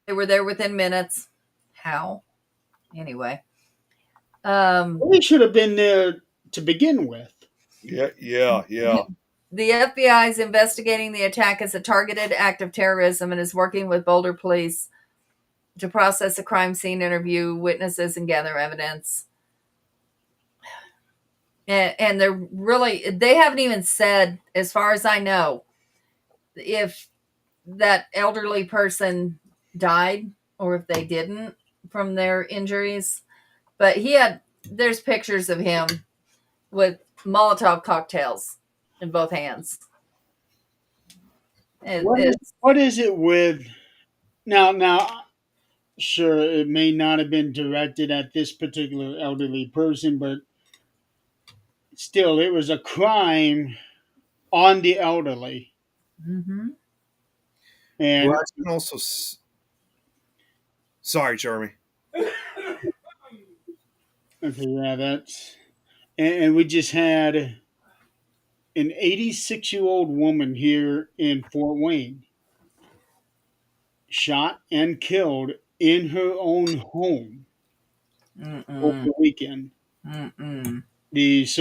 They were there within minutes. How? Anyway. they should have been there to begin with. Yeah. The FBI is investigating the attack as a targeted act of terrorism and is working with Boulder police to process a crime scene, interview witnesses, and gather evidence. And they haven't even said, as far as I know, if that elderly person died or if they didn't from their injuries. But there's pictures of him with Molotov cocktails in both hands. What is it with now? Sure, it may not have been directed at this particular elderly person, but still, it was a crime on the elderly. Mm-hmm. And Well, I can also. Sorry, Jeremy. okay, yeah, and we just had an 86-year-old woman here in Fort Wayne shot and killed in her own home over Mm-mm. the weekend. Mm-mm. these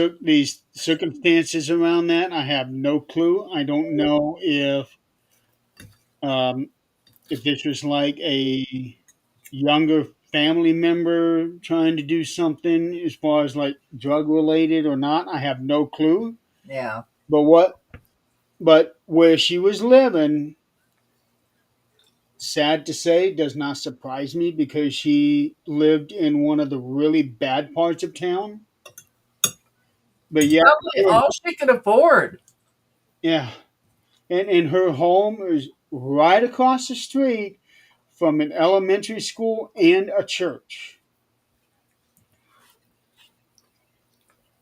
circumstances around that, I have no clue. I don't know um, if this was like a younger family member trying to do something as far as like drug related or not. I have no clue. Yeah. But where she was living, sad to say, does not surprise me because she lived in one of the really bad parts of town. But yeah, Probably all she could afford. yeah, and her home is right across the street from an elementary school and a church.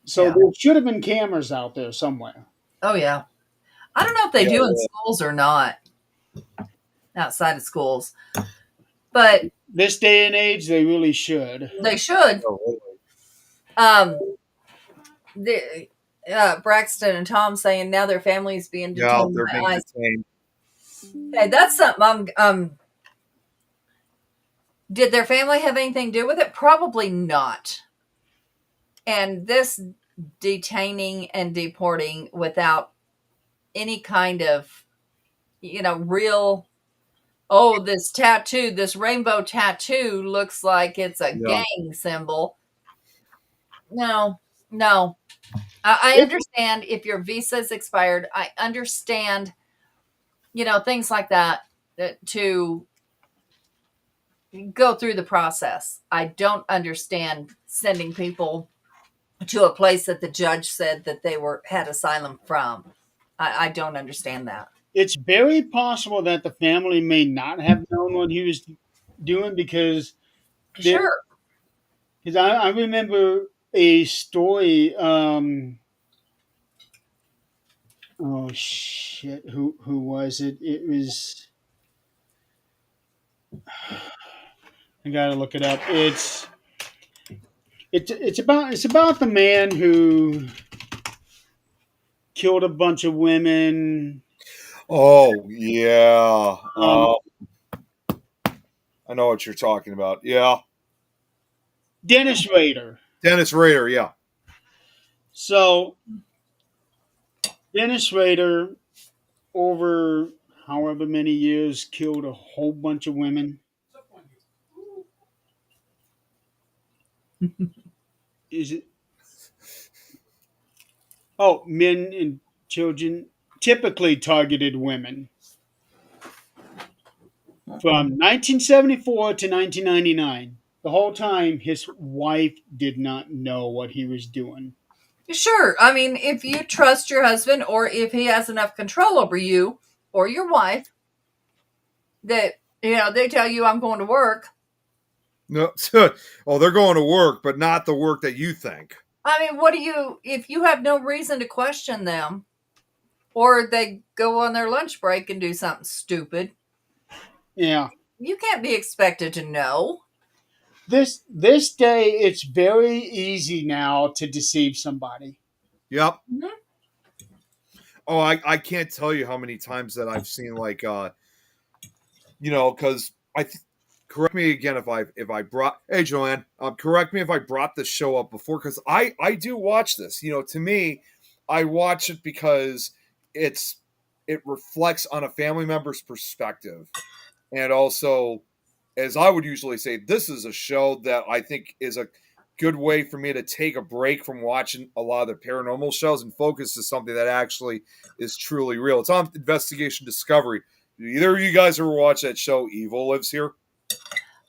So Yeah. there should have been cameras out there somewhere. Oh yeah. I don't know if they Yeah, do in schools or not, outside of schools, but This day and age, they really should. they should. oh, Um, the Braxton and Tom saying now their family's being yeah, detained they're by being ICE. detained. Hey, that's something. Did their family have anything to do with it? Probably not. And this detaining and deporting without any kind of, real. Oh, this tattoo, this rainbow tattoo looks like it's a Yeah. gang symbol. No, no. I understand if your visa's expired. I understand, things like that to go through the process. I don't understand sending people to a place that the judge said that they had asylum from. I don't understand that. It's very possible that the family may not have known what he was doing Sure. because I remember a story. Oh shit! Who was it? It was. I gotta look it up. It's about the man who killed a bunch of women. Oh yeah. Um, I know what you're talking about. Yeah, Dennis Rader. Dennis Rader. Yeah. So Dennis Rader, over however many years, killed a whole bunch of women. Is it? Oh, men and children, typically targeted women. From 1974 to 1999, the whole time his wife did not know what he was doing. Sure. I mean, if you trust your husband or if he has enough control over you or your wife that, they tell you I'm going to work. No. Oh, they're going to work, but not the work that you think. I mean, if you have no reason to question them or they go on their lunch break and do something stupid, Yeah. you can't be expected to know. This day, it's very easy now to deceive somebody. Yep. Mhm. Oh, I can't tell you how many times that I've seen because correct me again if I brought hey Joanne, correct me if I brought this show up before because I do watch this. To me, I watch it because it reflects on a family member's perspective, and also, as I would usually say, this is a show that I think is a good way for me to take a break from watching a lot of the paranormal shows and focus to something that actually is truly real. It's on Investigation Discovery. Do either of you guys ever watch that show, Evil Lives Here?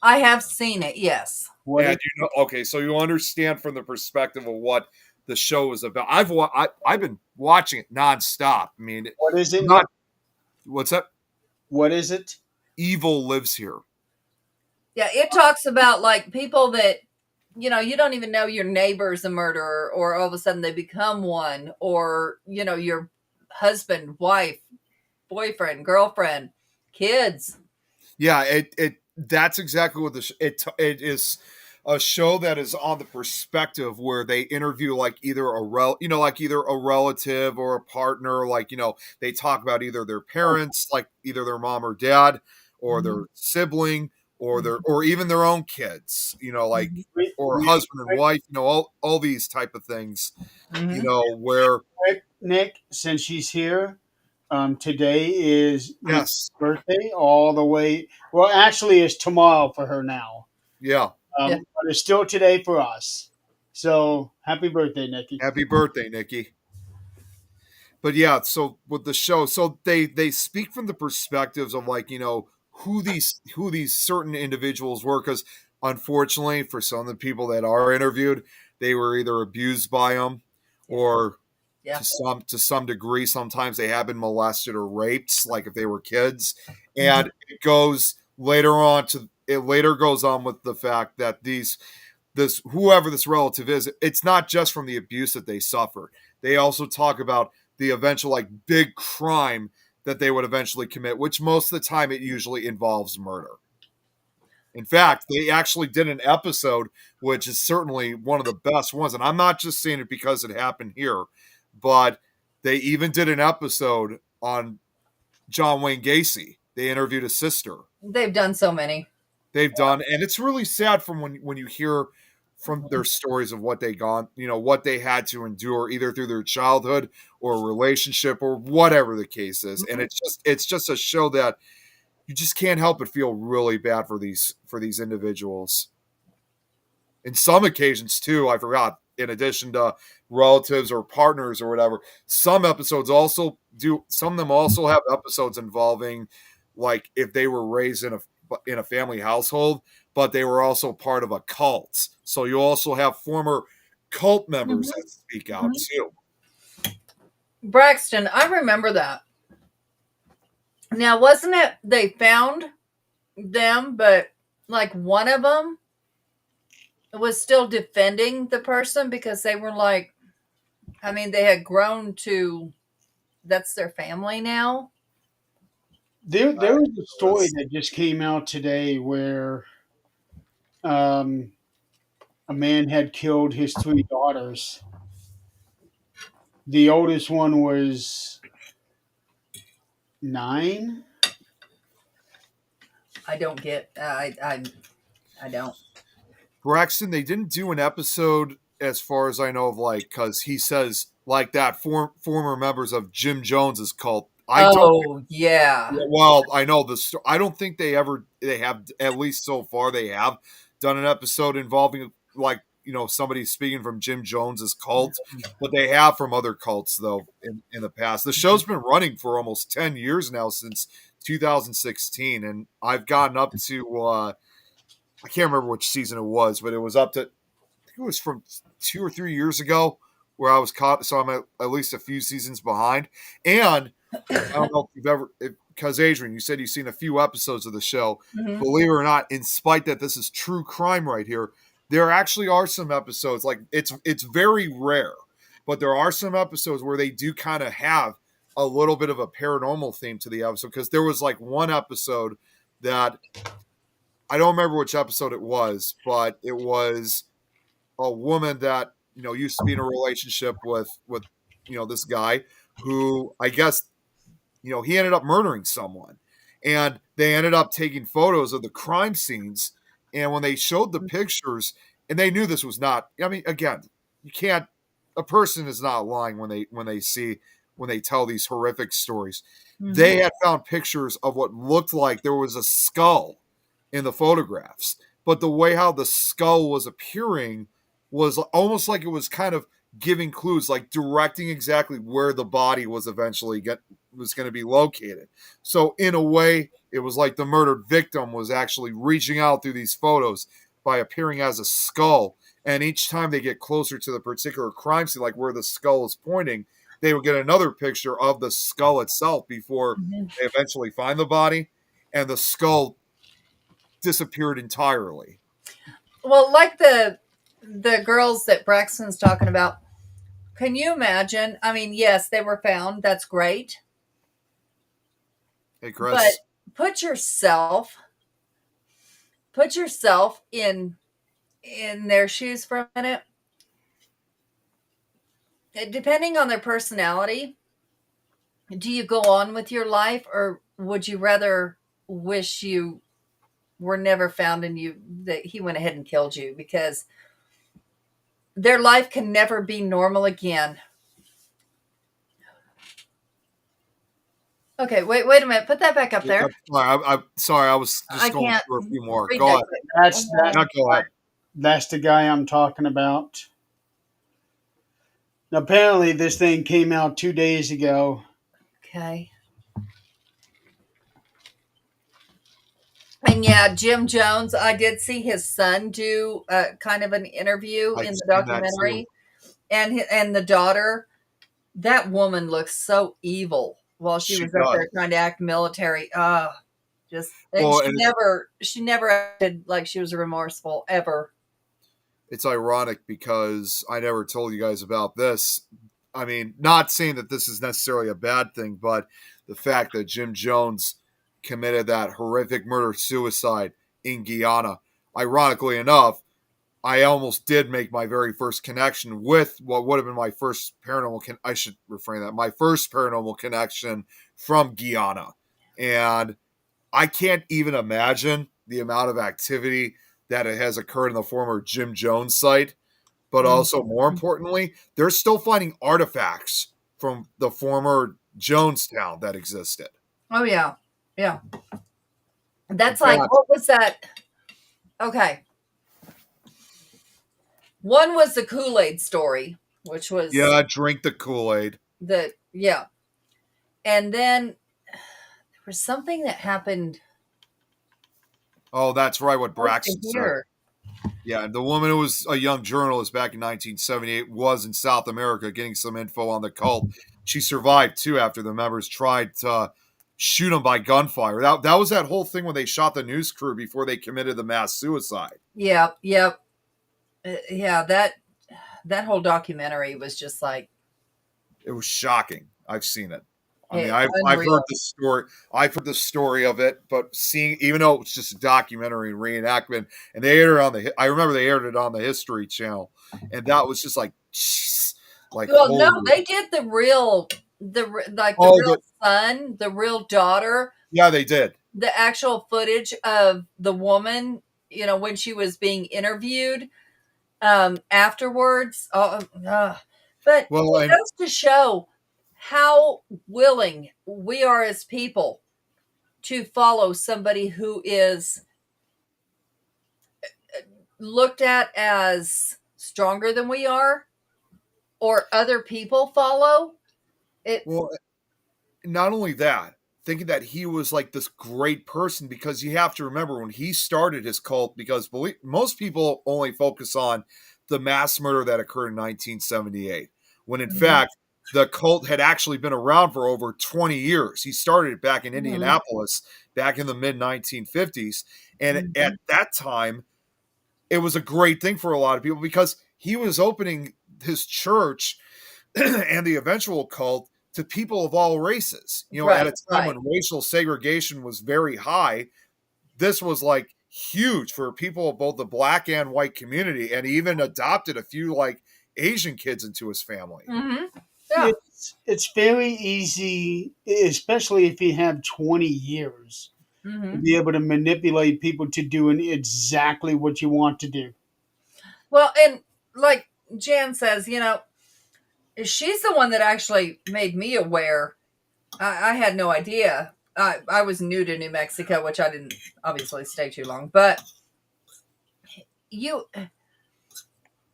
I have seen it, yes. What And okay, so you understand from the perspective of what the show is about. I've been watching it nonstop. I mean, what is it? what's that? What is it? Evil Lives Here. Yeah, it talks about like people that, you don't even know your neighbor's a murderer or all of a sudden they become one or, your husband, wife, boyfriend, girlfriend, kids. Yeah, it that's exactly what it is. A show that is on the perspective where they interview like either either a relative or a partner, they talk about either their parents, like either their mom or dad, or their sibling, or their or even their own kids, like Re- or Real husband and quick, wife, all these type of things, Mm-hmm. where quick, Nick, since she's here, today is Nikki's yes, birthday, all the way. Well, actually, it's tomorrow for her now. yeah, Yeah. But it's still today for us. So happy birthday, Nikki. happy birthday, Nikki. But yeah, so with the show, so they speak from the perspectives of like who these certain individuals were, because unfortunately for some of the people that are interviewed, they were either abused by them or Yeah. to some degree sometimes they have been molested or raped, like if they were kids. And it later goes on with the fact that this whoever this relative is, it's not just from the abuse that they suffered. They also talk about the eventual like big crime that they would eventually commit, which most of the time it usually involves murder. In fact, they actually did an episode, which is certainly one of the best ones. And I'm not just saying it because it happened here, but they even did an episode on John Wayne Gacy. They interviewed his sister. They've done so many. They've done, and it's really sad from when you hear from their stories of what what they had to endure either through their childhood or relationship or whatever the case is. And it's just a show that you just can't help but feel really bad for these individuals. In some occasions too, I forgot, in addition to relatives or partners or whatever, some of them also have episodes involving like if they were raised in a family household, but they were also part of a cult. So you also have former cult members that speak out too. Braxton, I remember that. Now, wasn't it they found them, but like one of them was still defending the person because they were like, I mean, they had grown to, that's their family now. There was a story that just came out today where um, a man had killed his three daughters. The oldest one was 9. I don't get, I don't. Braxton, they didn't do an episode as far as I know of, like, because he says like that former members of Jim Jones's cult. I don't. Oh, yeah. Well, I know the story. I don't think they have, at least so far, they have done an episode involving like somebody speaking from Jim Jones's cult, but they have from other cults though in the past. The show's been running for almost 10 years now, since 2016, and I've gotten up to I can't remember which season it was, but it was up to, I think it was from 2 or 3 years ago where I was caught. So I'm at least a few seasons behind. And I don't know if you've ever, because Adrian, you said you've seen a few episodes of the show. Mhm. Believe it or not, in spite that this is true crime right here, there actually are some episodes, like it's very rare, but there are some episodes where they do kind of have a little bit of a paranormal theme to the episode. Because there was like one episode that I don't remember which episode it was, but it was a woman that used to be in a relationship with this guy who, I guess, he ended up murdering someone, and they ended up taking photos of the crime scenes. And when they showed the pictures, and they knew this was not, I mean, again, you can't, a person is not lying when they tell these horrific stories. Mhm. They had found pictures of what looked like there was a skull in the photographs, but the way how the skull was appearing was almost like it was kind of giving clues, like directing exactly where the body was eventually was going to be located. So in a way, it was like the murdered victim was actually reaching out through these photos by appearing as a skull. And each time they get closer to the particular crime scene, like where the skull is pointing, they would get another picture of the skull itself before Mhm. they eventually find the body, and the skull disappeared entirely. Well, like the girls that Braxton's talking about, can you imagine? I mean, yes, they were found. That's great. Hey, Chris. But put yourself in their shoes for a minute. Depending on their personality, do you go on with your life, or would you rather wish you were never found and that he went ahead and killed you, because their life can never be normal again. Okay, wait a minute. Put that back up there. I'm sorry. I was I just going can't through a few more. read Go that ahead. quick. That's No, go ahead. that's the guy I'm talking about. Now, apparently, this thing came out 2 days ago. Okay. And yeah, Jim Jones, I did see his son do kind of an interview I've in the seen that too. documentary, and the daughter. That woman looks so evil while she She was up does. there trying to act military. And Well, she never acted like she was remorseful ever. it's ironic because I never told you guys about this. I mean, not saying that this is necessarily a bad thing, but the fact that Jim Jones committed that horrific murder suicide in Guyana. Ironically enough, I almost did make my very first connection with what would have been my first paranormal. I should refrain that. My first paranormal connection from Guyana, and I can't even imagine the amount of activity that it has occurred in the former Jim Jones site. But also, more importantly, they're still finding artifacts from the former Jonestown that existed. Oh yeah, yeah. That's In like, fact- what was that? Okay. One was the Kool-Aid story, which was Yeah, drink the Kool-Aid. yeah. And then there was something that happened Oh, that's right, what Braxton said. here. Yeah, the woman who was a young journalist back in 1978 was in South America getting some info on the cult. She survived, too, after the members tried to shoot him by gunfire. That was that whole thing when they shot the news crew before they committed the mass suicide. Yep. Yeah, that whole documentary was just like, It was shocking. I've seen it. I mean, Hey, I've unreal. heard the story. I've heard the story of it, but seeing, even though it's just a documentary and reenactment, and they aired it on I remember they aired it on the History Channel, and that was just like, like, well, no, holy- they did the real Oh, real son, the real daughter, yeah, they did. the actual footage of the woman, when she was being interviewed afterwards. But Well, it and goes to show how willing we are as people to follow somebody who is looked at as stronger than we are, or other people follow it. well, not only that, thinking that he was like this great person, because you have to remember when he started his cult, because most people only focus on the mass murder that occurred in 1978, when in Mhm. fact the cult had actually been around for over 20 years. He started it back in Mhm. Indianapolis back in the mid 1950s, and at that time it was a great thing for a lot of people because he was opening his church and the eventual cult to people of all races. At a time when racial segregation was very high, this was like huge for people of both the black and white community, and he even adopted a few like Asian kids into his family. Mm-hmm. Yeah. It's very easy, especially if you have 20 years, to Mm-hmm. be able to manipulate people to doing exactly what you want to do. Well, and like Jan says, she's the one that actually made me aware. I had no idea. I was new to New Mexico, which I didn't obviously stay too long, but you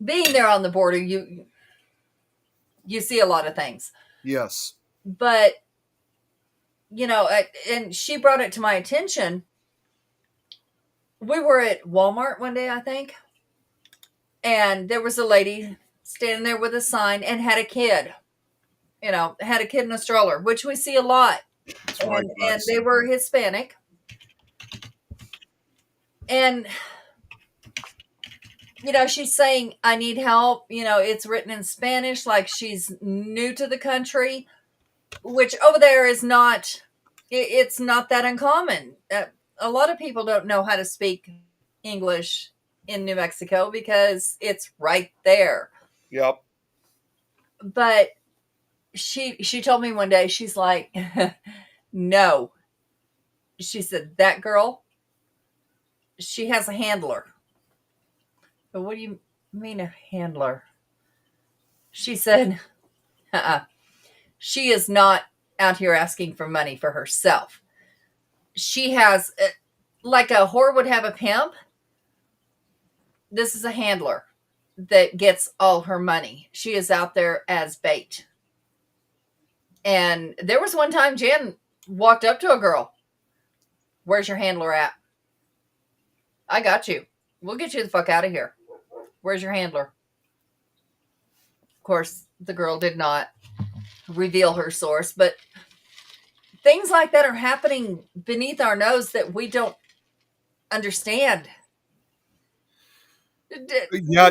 being there on the border, you see a lot of things. Yes. But and she brought it to my attention. We were at Walmart one day, I think, and there was a lady standing there with a sign and had a kid. Had a kid in a stroller, which we see a lot. That's right, And they were Hispanic. And she's saying, I need help. It's written in Spanish, like she's new to the country, which over there is not, it's not that uncommon. A lot of people don't know how to speak English in New Mexico because it's right there. Yep. But she told me one day, she's like, no. She said, that girl, she has a handler. But what do you mean a handler? She said, she is not out here asking for money for herself. She has, like a whore would have a pimp. This is a handler that gets all her money. She is out there as bait. And there was one time Jan walked up to a girl. Where's your handler at? I got you. We'll get you the fuck out of here. Where's your handler? Of course, the girl did not reveal her source, but things like that are happening beneath our nose that we don't understand. Yeah,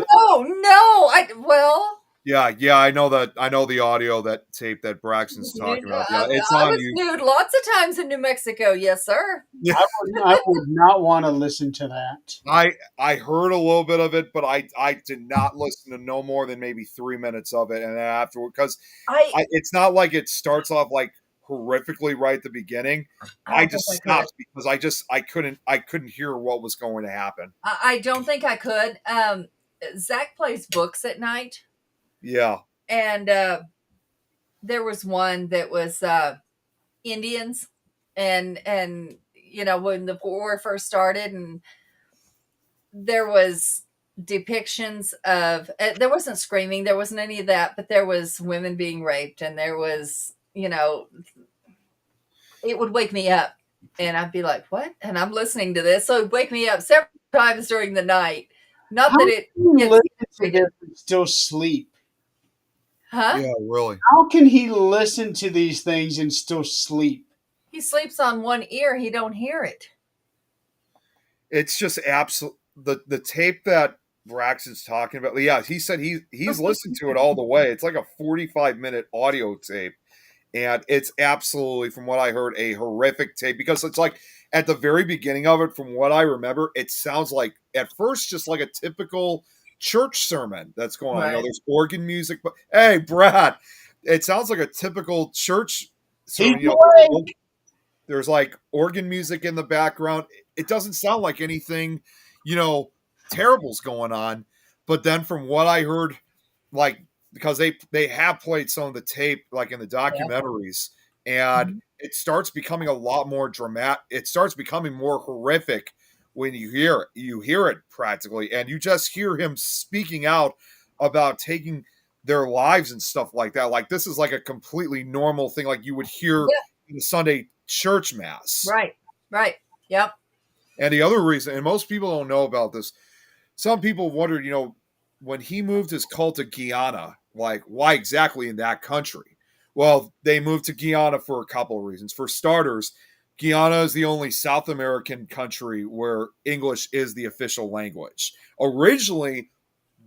Well, yeah. I know that. I know the audio, that tape that Braxton's talking about. Yeah, it's I on was you. nude lots of times in New Mexico. Yes, sir. I would not want to listen to that. I heard a little bit of it, but I did not listen to no more than maybe 3 minutes of it, and then afterward, because it's not like it starts off like horrifically right at the beginning. I just stopped because I couldn't hear what was going to happen. I don't think I could. Zach plays books at night. Yeah. And there was one that was Indians, and you know, when the war first started, and there was depictions of there wasn't screaming, there wasn't any of that, but there was women being raped, and there was, you know, it would wake me up, and I'd be like, what? And I'm listening to this, so it would wake me up several times during the night. Not that it listen to this and still sleep. Huh? Yeah, really. How can he listen to these things and still sleep? He sleeps on one ear, he don't hear it. It's just absolute the tape that Braxton's talking about. Yeah, he said he's listened to it all the way. It's like a 45-minute audio tape, and it's absolutely, from what I heard, a horrific tape, because it's like at the very beginning of it, from what I remember, it sounds like at first just like a typical church sermon that's going on. Right. You know, there's organ music, but hey, Brad, it sounds like a typical church sermon. You know, there's like organ music in the background. It doesn't sound like anything, you know, terrible's going on. But then from what I heard, like, because they have played some of the tape like in the documentaries, and it starts becoming a lot more dramatic. It starts becoming more horrific when you hear it. You hear it practically, and you just hear him speaking out about taking their lives and stuff like that. Like, this is like a completely normal thing, like you would hear in the Sunday church mass. Right. Yep. And the other reason, and most people don't know about this, some people wondered, you know, when he moved his cult to Guyana, like, why exactly in that country? Well, they moved to Guyana for a couple of reasons. For starters, Guyana is the only South American country where English is the official language. Originally,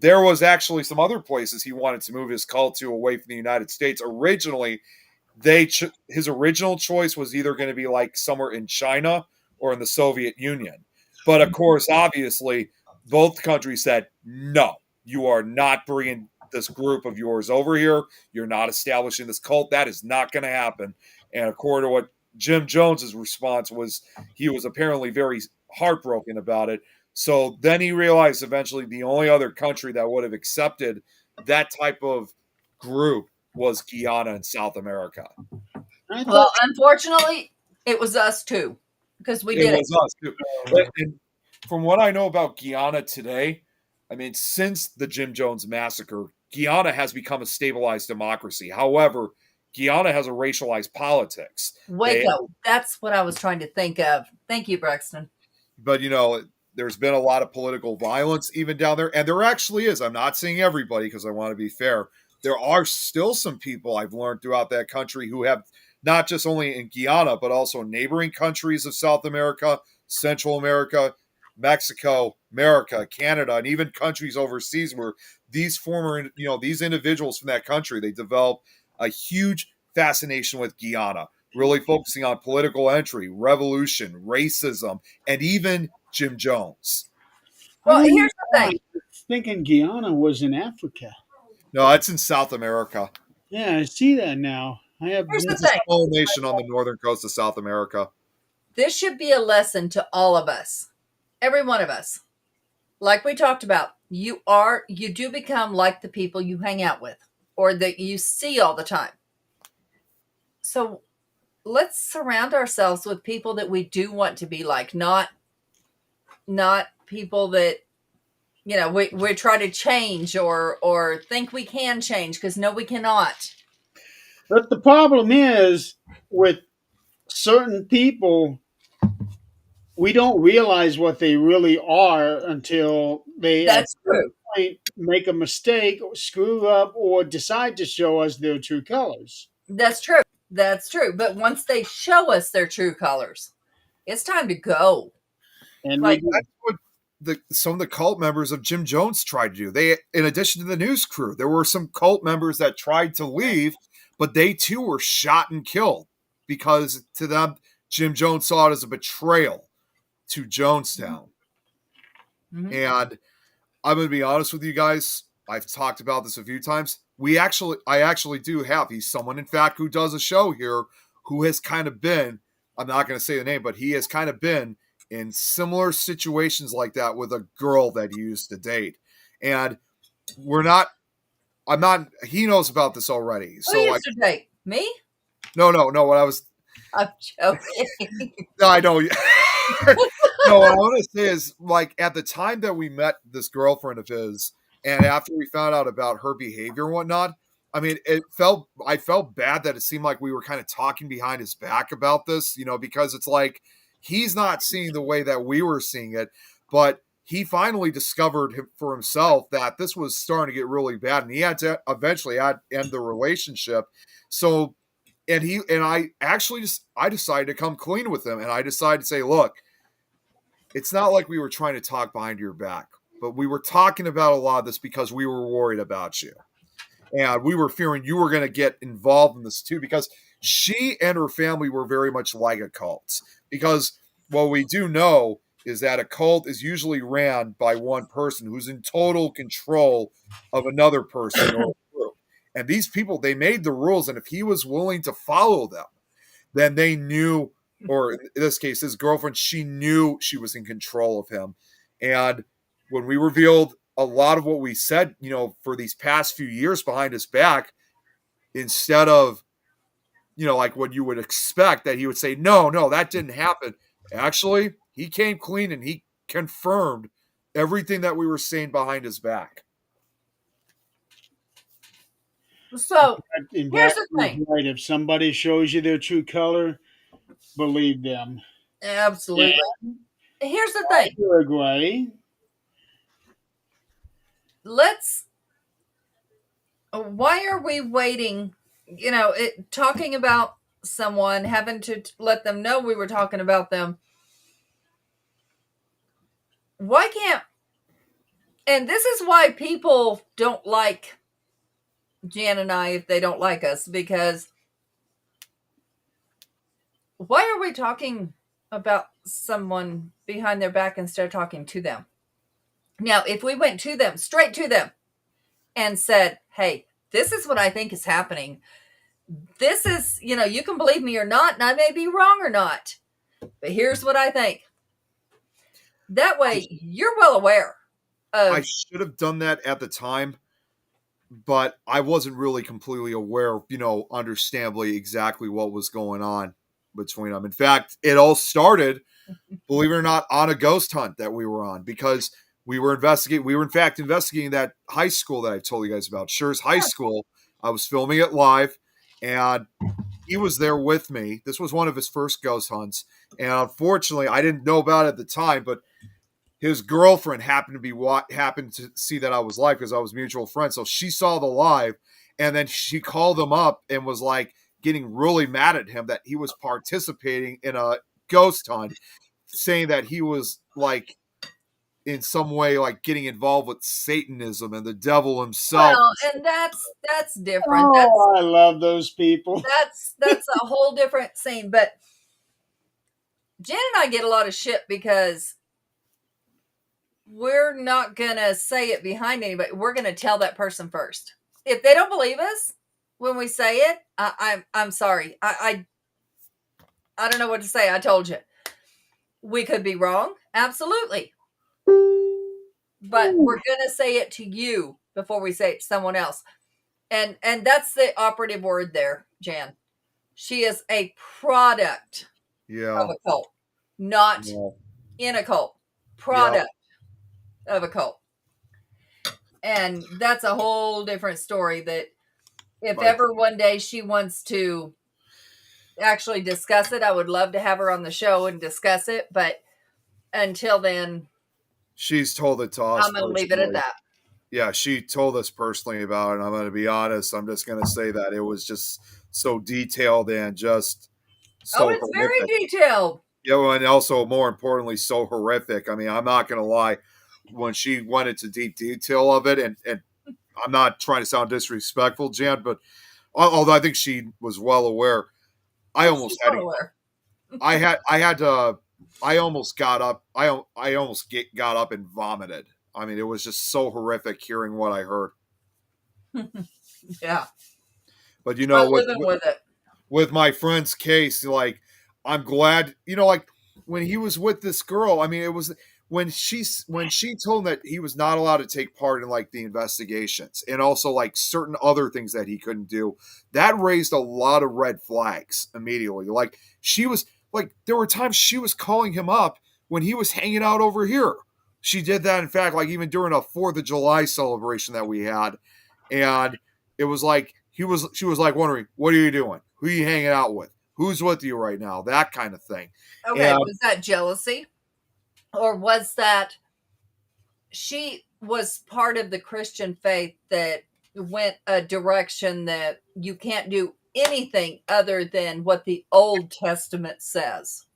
there was actually some other places he wanted to move his cult to away from the United States. Originally, his original choice was either going to be like somewhere in China or in the Soviet Union. But of course, obviously, both countries said, no, you are not bringing this group of yours over here. You're not establishing this cult. That is not going to happen. And according to what Jim Jones's response was, he was apparently very heartbroken about it. So then he realized eventually the only other country that would have accepted that type of group was Guyana in South America. Well, unfortunately, it was us too, because we did it. Was us too. And from what I know about Guyana today, I mean, since the Jim Jones massacre, Guyana has become a stabilized democracy. However, Guyana has a racialized politics. Waco. That's what I was trying to think of. Thank you, Braxton. But, you know, there's been a lot of political violence even down there. And there actually is. I'm not saying everybody, because I want to be fair. There are still some people I've learned throughout that country who have, not just only in Guyana, but also neighboring countries of South America, Central America, Mexico, America, Canada, and even countries overseas, where these these individuals from that country, they develop a huge fascination with Guyana, really focusing on political entry, revolution, racism, and even Jim Jones. Well, here's the thing. I was thinking Guyana was in Africa. No, it's in South America. Yeah, I see that now. Here's the It's a thing. small nation on the northern coast of South America. This should be a lesson to all of us every one of us, like we talked about, you do become like the people you hang out with or that you see all the time. So let's surround ourselves with people that we do want to be like, not people that, you know, we try to change or think we can change, because no, we cannot. But the problem is with certain people, we don't realize what they really are until they at That's some true. point make a mistake, screw up, or decide to show us their true colors. That's true. That's true. But once they show us their true colors, it's time to go. And we Like, do. That's what some of the cult members of Jim Jones tried to do. They, in addition to the news crew, there were some cult members that tried to leave, but they too were shot and killed because to them, Jim Jones saw it as a betrayal to Jonestown. mhm. And I'm going to be honest with you guys. I've talked about this a few times. I actually do have. He's someone, in fact, who does a show here who has kind of been, I'm not going to say the name, but he has kind of been in similar situations like that with a girl that he used to date. And he knows about this already. Who So used to date me? no, what I was, I'm joking. no, I know. No, what I want to say is, like, at the time that we met this girlfriend of his, and after we found out about her behavior and whatnot, I mean, I felt bad that it seemed like we were kind of talking behind his back about this, because it's like he's not seeing the way that we were seeing it, but he finally discovered for himself that this was starting to get really bad, and he had to eventually end the relationship. So, I decided to come clean with him, and I decided to say, look, it's not like we were trying to talk behind your back, but we were talking about a lot of this because we were worried about you. And we were fearing you were going to get involved in this too, because she and her family were very much like a cult. Because what we do know is that a cult is usually ran by one person who's in total control of another person or group. And these people, they made the rules, and if he was willing to follow them, then they knew, or in this case, his girlfriend, she knew she was in control of him. And when we revealed a lot of what we said, for these past few years behind his back, instead of, like what you would expect, that he would say, no, that didn't happen. Actually, he came clean and he confirmed everything that we were saying behind his back. So In here's fact, the thing. right, if somebody shows you their true color, believe them. Absolutely. Here's the thing. Uruguay. Why are we waiting? Talking about someone, having to let them know we were talking about them. Why can't, and this is why people don't like Jan and I if they don't like us, because why are we talking about someone behind their back instead of talking to them? Now, if we went to them, straight to them, and said, hey, this is what I think is happening. This is, you can believe me or not, and I may be wrong or not, but here's what I think. That way, you're well aware of. I should have done that at the time, but I wasn't really completely aware, understandably exactly what was going on between them. In fact, it all started, believe it or not, on a ghost hunt that we were on, because we were in fact investigating that high school that I've told you guys about, Schurz High School. I was filming it live, and he was there with me. This was one of his first ghost hunts, and unfortunately, I didn't know about it at the time, but his girlfriend happened to see that I was live because I was mutual friends. So she saw the live, and then she called him up and was like getting really mad at him that he was participating in a ghost hunt, saying that he was like in some way like getting involved with Satanism and the devil himself. Well, and that's different. Oh, I love those people. That's a whole different scene. But Jan and I get a lot of shit because we're not gonna say it behind anybody. We're gonna tell that person first. If they don't believe us when we say it, I'm sorry. I don't know what to say. I told you. We could be wrong. Absolutely. But we're going to say it to you before we say it to someone else. And that's the operative word there, Jan. She is a product Yeah. of a cult, not Yeah. in a cult. Yep. Product of a cult. And that's a whole different story that if Right. ever one day she wants to actually discuss it, I would love to have her on the show and discuss it. But until then, She's told it to us I'm going to leave it at personally. that. Yeah, she told us personally about it. And I'm going to be honest. I'm just going to say that it was just so detailed and just Oh, so it's very horrific. detailed. Yeah, well, and also more importantly, so horrific. I mean, I'm not going to lie. When she went into deep detail of it, and I'm not trying to sound disrespectful, Jan, but although I think she was well aware, I Oh, almost she's had well to. aware. I had to. I almost got up. I almost got up and vomited. I mean, it was just so horrific hearing what I heard. Yeah. But you But know, living with it. with my friend's case, like I'm glad, like when he was with this girl, I mean, it was when she told him that he was not allowed to take part in like the investigations and also like certain other things that he couldn't do, that raised a lot of red flags immediately. Like she was like there were times she was calling him up when he was hanging out over here. She did that, in fact, like even during a 4th of July celebration that we had. And it was like she was like wondering, what are you doing? Who are you hanging out with? Who's with you right now? That kind of thing. Okay. And Was that jealousy? Or was that she was part of the Christian faith that went a direction that you can't do anything other than what the Old Testament says?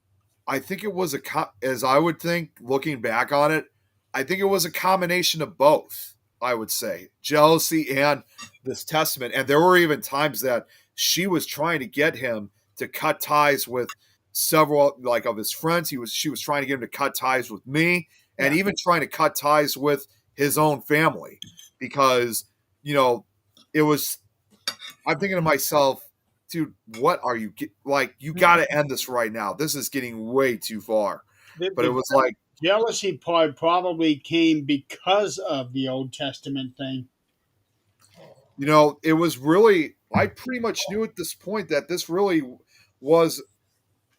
I think it was as I would think, looking back on it, I think it was a combination of both. I would say jealousy and this testament. And there were even times that she was trying to get him to cut ties with several like of his friends. She was trying to get him to cut ties with me and Yeah. even trying to cut ties with his own family because, it was I'm thinking to myself, dude, what are you like? You got to end this right now. This is getting way too far. But it The was like, jealousy part probably came because of the Old Testament thing. it was really, I pretty much knew at this point that this really was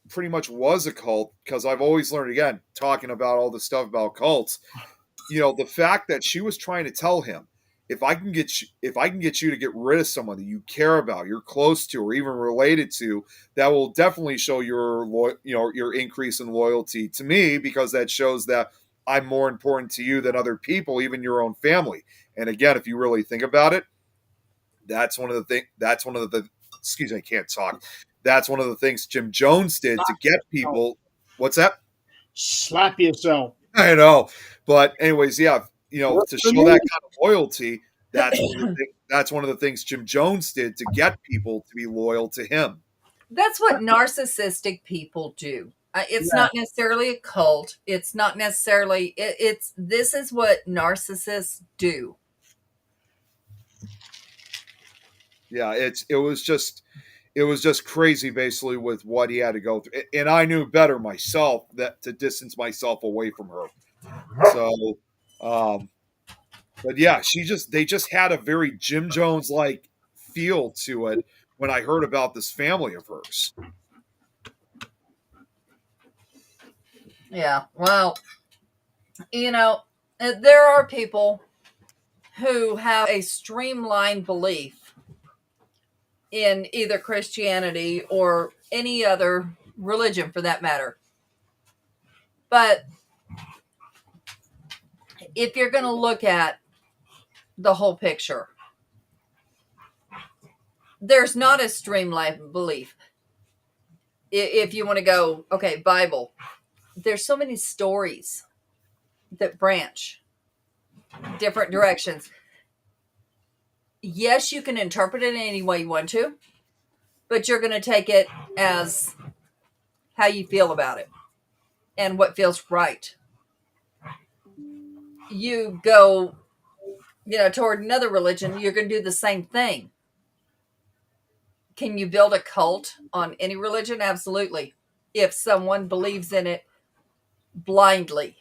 pretty much was a cult because I've always learned, again, talking about all the stuff about cults, the fact that she was trying to tell him, if I can get you to get rid of someone that you care about, you're close to, or even related to, that will definitely show your increase in loyalty to me because that shows that I'm more important to you than other people, even your own family. And again, if you really think about it, that's one of the things. That's one of the. Excuse me, I can't talk. That's one of the things Jim Jones did to get people. What's that? Slap yourself. I know, but anyways, yeah, to show that kind of loyalty, that's one of the things Jim Jones did to get people to be loyal to him. That's what narcissistic people do. It's Yeah. not necessarily a cult. It's not necessarily. It's this is what narcissists do. Yeah, it was just crazy basically with what he had to go through, and I knew better myself that to distance myself away from her. So, but yeah, they just had a very Jim Jones like feel to it when I heard about this family of hers. Yeah. Well, there are people who have a streamlined belief in either Christianity or any other religion for that matter. But if you're going to look at the whole picture, there's not a streamlined belief. If you want to go, okay, Bible, there's so many stories that branch different directions. Yes, you can interpret it any way you want to, but you're going to take it as how you feel about it and what feels right. You go, toward another religion, you're going to do the same thing. Can you build a cult on any religion? Absolutely. If someone believes in it blindly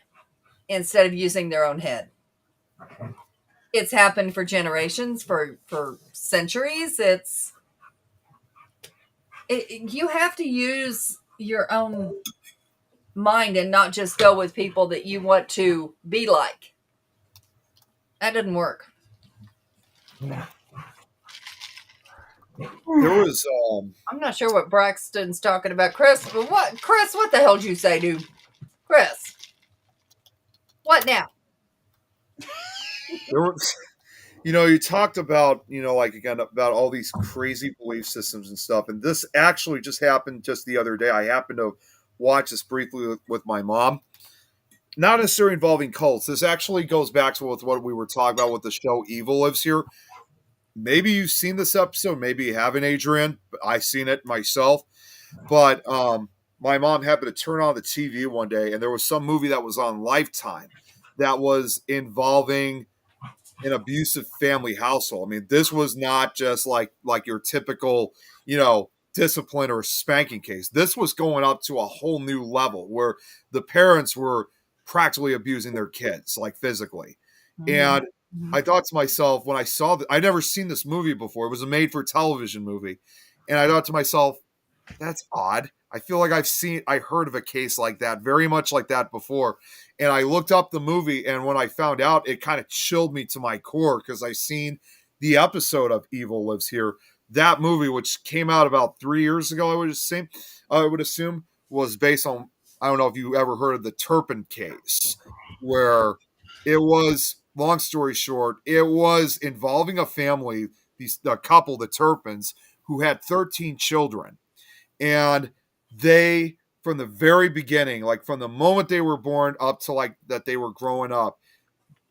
instead of using their own head. It's happened for generations, for centuries. You have to use your own mind and not just go with people that you want to be like. That didn't work. There was I'm not sure what Braxton's talking about, Chris. But Chris? What the hell did you say, dude? Chris, what now? there was you talked about like again about all these crazy belief systems and stuff, and this actually just happened just the other day. I happened to watch this briefly with my mom. Not necessarily involving cults. This actually goes back to what we were talking about with the show Evil Lives Here. Maybe you've seen this episode, maybe you haven't, Adrian. I've seen it myself. But my mom happened to turn on the TV one day, and there was some movie that was on Lifetime that was involving an abusive family household. I mean, this was not just like your typical, discipline or spanking case. This was going up to a whole new level where the parents were practically abusing their kids, like physically. And I thought to myself when I saw that, I'd never seen this movie before. It was a made-for-television movie, and I thought to myself, that's odd. I feel like I heard of a case like that, very much like that before. And I looked up the movie, and when I found out, it kind of chilled me to my core because I seen the episode of Evil Lives Here. That movie, which came out about 3 years ago, I would assume, was based on, I don't know if you ever heard of the Turpin case, where it was, long story short, it was involving a family, a couple, the Turpins, who had 13 children. And they, from the very beginning, like from the moment they were born up to like that they were growing up,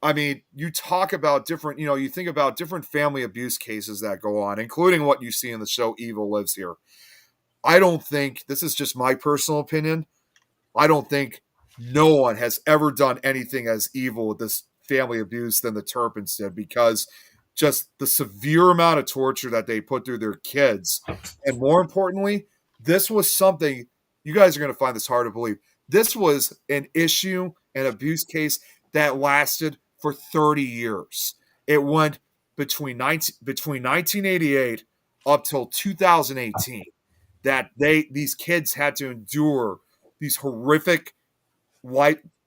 I mean, you talk about different, you think about different family abuse cases that go on, including what you see in the show Evil Lives Here. I don't think, this is just my personal opinion, I don't think no one has ever done anything as evil with this family abuse than the Turpins did, because just the severe amount of torture that they put through their kids. And more importantly, this was something, you guys are going to find this hard to believe, this was an issue, an abuse case that lasted for 30 years. It went between 1988 up till 2018 that these kids had to endure these horrific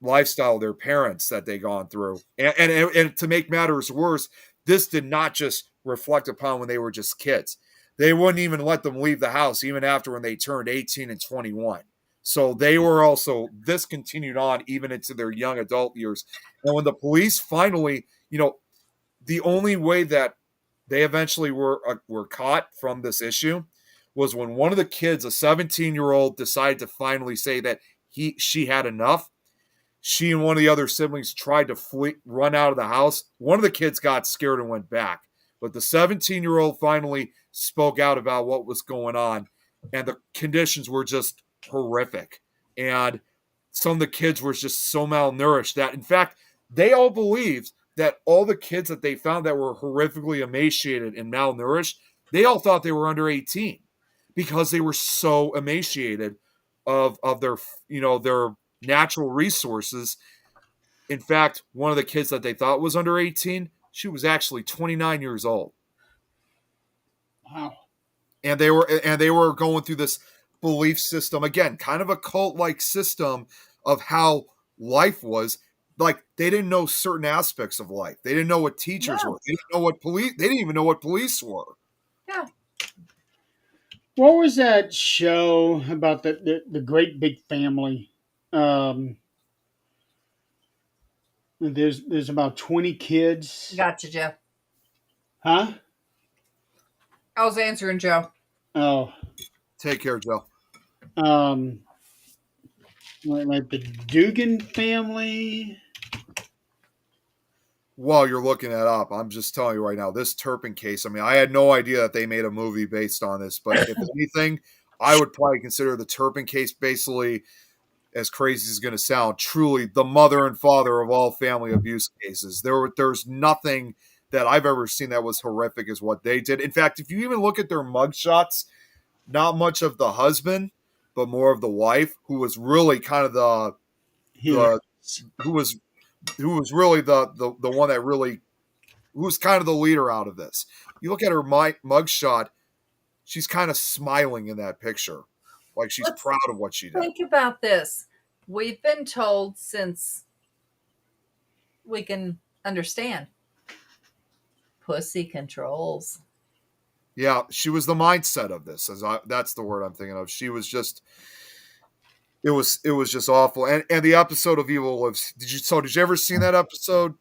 lifestyle of their parents that they gone through. And to make matters worse, this did not just reflect upon when they were just kids. They wouldn't even let them leave the house even after when they turned 18 and 21. So they were also, this continued on even into their young adult years. And when the police finally, the only way that they eventually were caught from this issue was when one of the kids, a 17-year-old, decided to finally say that she had enough. She and one of the other siblings tried to run out of the house. One of the kids got scared and went back. But the 17-year-old finally spoke out about what was going on. And the conditions were just horrific. And some of the kids were just so malnourished that, in fact, they all believed that all the kids that they found that were horrifically emaciated and malnourished, they all thought they were under 18 because they were so emaciated of their, their natural resources. In fact, one of the kids that they thought was under 18, she was actually 29 years old. Wow. And they were going through this belief system, again, kind of a cult-like system of how life was. Like, they didn't know certain aspects of life. They didn't know what teachers were. They didn't even know what police were. Yeah. What was that show about the great big family? There's about 20 kids. Gotcha, Joe. Huh? I was answering Joe. Oh. Take care, Joe. Like the Dugan family. While you're looking that up, I'm just telling you right now, this Turpin case, I mean, I had no idea that they made a movie based on this, but if anything, I would probably consider the Turpin case, basically, as crazy as it's going to sound, truly the mother and father of all family abuse cases. There's nothing that I've ever seen that was horrific as what they did. In fact, if you even look at their mugshots, not much of the husband, but more of the wife, who was really kind of Here. who was really the one that really, who was kind of the leader out of this. You look at her mugshot, she's kind of smiling in that picture, like she's Let's proud of what she did. think about this. We've been told since we can understand, pussy controls. Yeah, she was the mindset of this. That's the word I'm thinking of. She was just. It was just awful. And the episode of Evil Lives. Did you ever see that episode,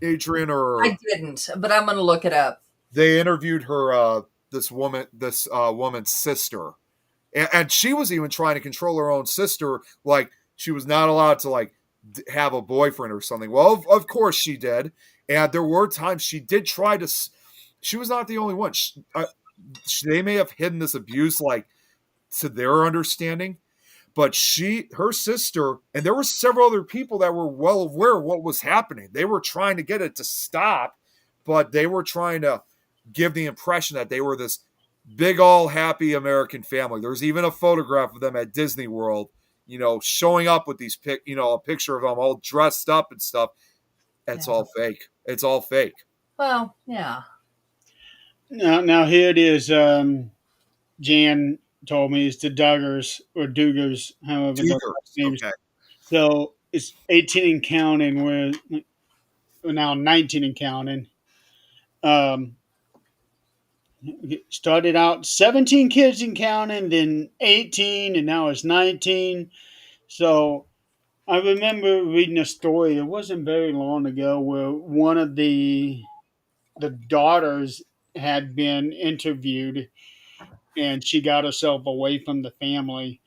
Adrian? Or I didn't, but I'm going to look it up. They interviewed her this woman's sister, and she was even trying to control her own sister. Like, she was not allowed to, like, have a boyfriend or something. Well, of course she did. And there were times she did try to. She was not the only one. They may have hidden this abuse, like, to their understanding, but her sister, and there were several other people that were well aware of what was happening. They were trying to get it to stop, but they were trying to give the impression that they were this big, all happy American family. There's even a photograph of them at Disney World, showing up with these a picture of them all dressed up and stuff. It's all fake. It's all fake. Well, yeah. Now here it is. Jan told me it's the Duggars or Duggars, however the names. Okay. So it's 18 and counting. We're now 19 and counting. Started out 17 kids and counting, then 18, and now it's 19. So I remember reading a story. It wasn't very long ago where one of the daughters had been interviewed, and she got herself away from the family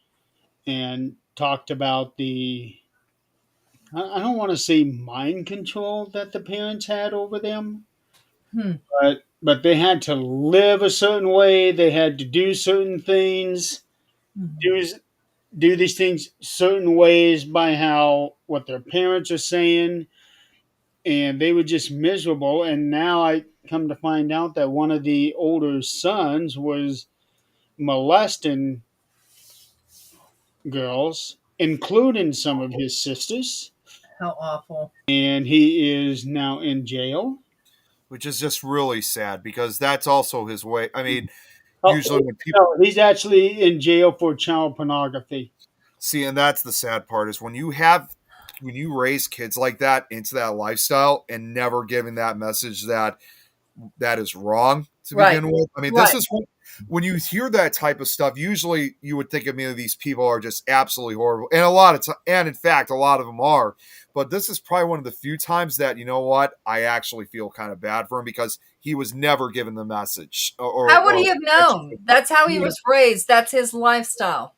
and talked about I don't want to say mind control that the parents had over them, but they had to live a certain way. They had to do certain things, do these things certain ways by what their parents are saying, and they were just miserable. And now I come to find out that one of the older sons was molesting girls, including some of his sisters, How awful. and he is now in jail. Which is just really sad, because that's also his way. I mean, Oh, usually when people no, he's actually in jail for child pornography. see, and that's the sad part, is when you raise kids like that into that lifestyle and never giving that message that is wrong to Right. begin with. I mean, Right. this is when you hear that type of stuff, usually you would think of me, these people are just absolutely horrible. And and in fact, a lot of them are. But this is probably one of the few times that, you know what, I actually feel kind of bad for him, because he was never given the message. How would he have known? That's how he was raised. That's his lifestyle.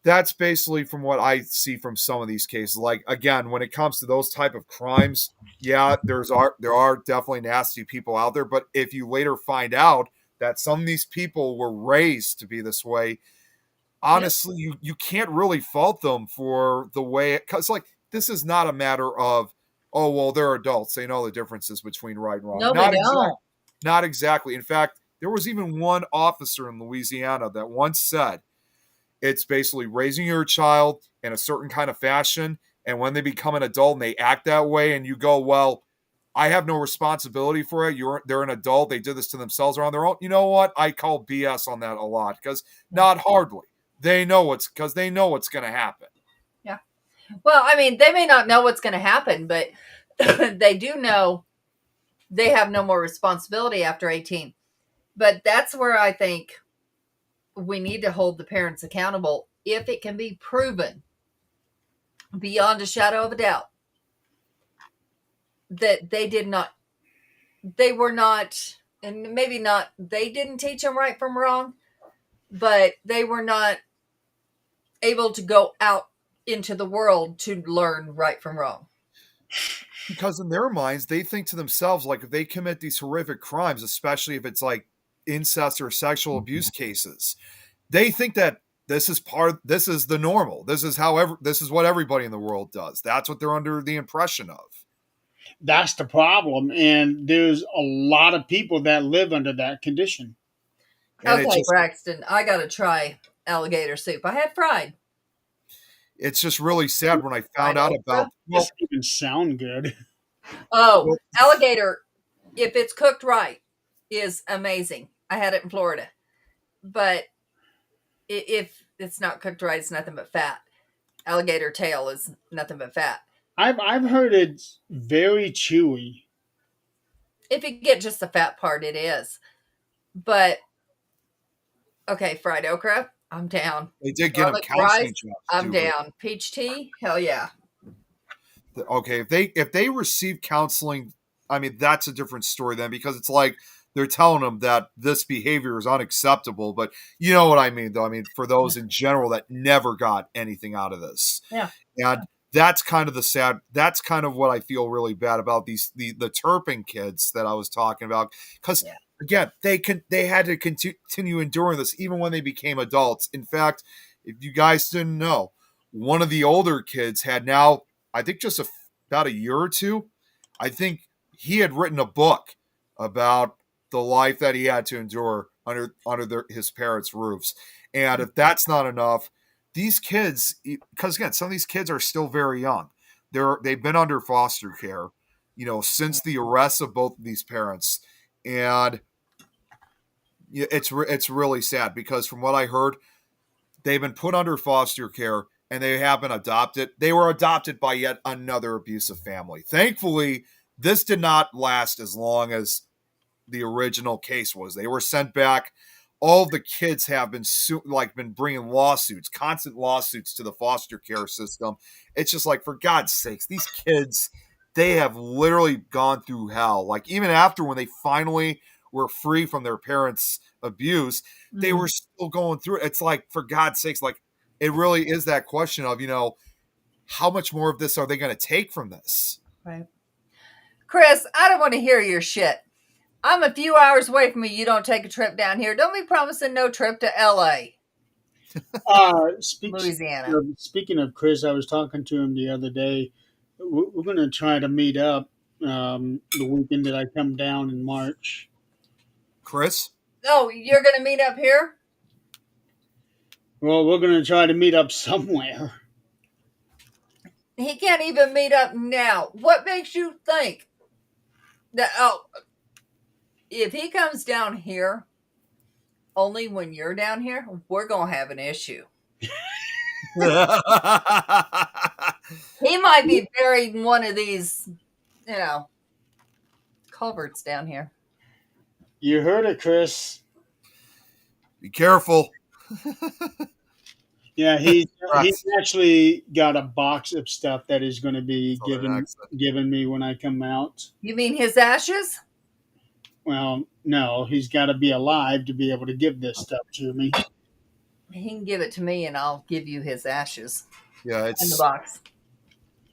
That's basically from what I see from some of these cases. Like, again, when it comes to those type of crimes, yeah, there are definitely nasty people out there. But if you later find out that some of these people were raised to be this way, honestly, you can't really fault them for the way because, like, this is not a matter of, oh, well, they're adults, they know the differences between right and wrong. No, they don't. Not exactly. In fact, there was even one officer in Louisiana that once said, it's basically raising your child in a certain kind of fashion, and when they become an adult and they act that way, and you go, well, I have no responsibility for it. They're an adult. They did this to themselves or on their own. You know what? I call BS on that a lot, because not hardly. They know what's going to happen. Yeah. Well, I mean, they may not know what's going to happen, but they do know they have no more responsibility after 18. But that's where I think we need to hold the parents accountable if it can be proven beyond a shadow of a doubt that they were not, and maybe not, they didn't teach them right from wrong, but they were not able to go out into the world to learn right from wrong. Because in their minds, they think to themselves, like, if they commit these horrific crimes, especially if it's like incest or sexual abuse cases, they think that this is the normal. This is what everybody in the world does. That's what they're under the impression of. That's the problem, and there's a lot of people that live under that condition. And Okay, Braxton, I gotta try alligator soup. I had fried. it's just really sad when I found Fried out okra? about. Well, Doesn't even sound good. Oh, well, alligator, if it's cooked right, is amazing. I had it in Florida. But if it's not cooked right, it's nothing but fat. Alligator tail is nothing but fat. I've heard it's very chewy. If you get just the fat part, it is. But okay, fried okra, I'm down. they did get him Garlic counseling rice, jobs I'm too. But down. Peach tea, hell yeah. okay, if they receive counseling, I mean that's a different story then, because it's like they're telling them that this behavior is unacceptable. But you know what I mean, though. I mean, for those in general that never got anything out of this, Yeah. and that's kind of the sad. That's kind of what I feel really bad about the Turpin kids that I was talking about, because Yeah. again they had to continue enduring this even when they became adults. In fact, if you guys didn't know, one of the older kids had now, I think just about a year or two, I think he had written a book about the life that he had to endure under his parents' roofs. And if that's not enough, these kids, because again, some of these kids are still very young. They've been under foster care, since the arrest of both of these parents, and it's really sad because from what I heard, they've been put under foster care and they have been adopted. They were adopted by yet another abusive family. Thankfully, this did not last as long as the original case was. They were sent back. All of the kids have been bringing lawsuits, constant lawsuits to the foster care system. It's just like, for God's sakes, these kids, they have literally gone through hell. Like, even after when they finally were free from their parents' abuse, they were still going through it. It's like, for God's sakes, like, it really is that question of, how much more of this are they going to take from this? Right. Chris, I don't want to hear your shit. I'm a few hours away from you. You don't take a trip down here. Don't be promising no trip to LA, Louisiana. Speaking of Chris, I was talking to him the other day. We're going to try to meet up the weekend that I come down in March. Chris? Oh, you're going to meet up here? Well, we're going to try to meet up somewhere. He can't even meet up now. What makes you think that, if he comes down here only when you're down here, we're going to have an issue. He might be buried in one of these, culverts down here. You heard it, Chris. Be careful. Yeah, he's actually got a box of stuff that he's going to be Southern giving me when I come out. You mean his ashes? Well, no, he's got to be alive to be able to give this stuff to me. He can give it to me and I'll give you his ashes Yeah, in the box.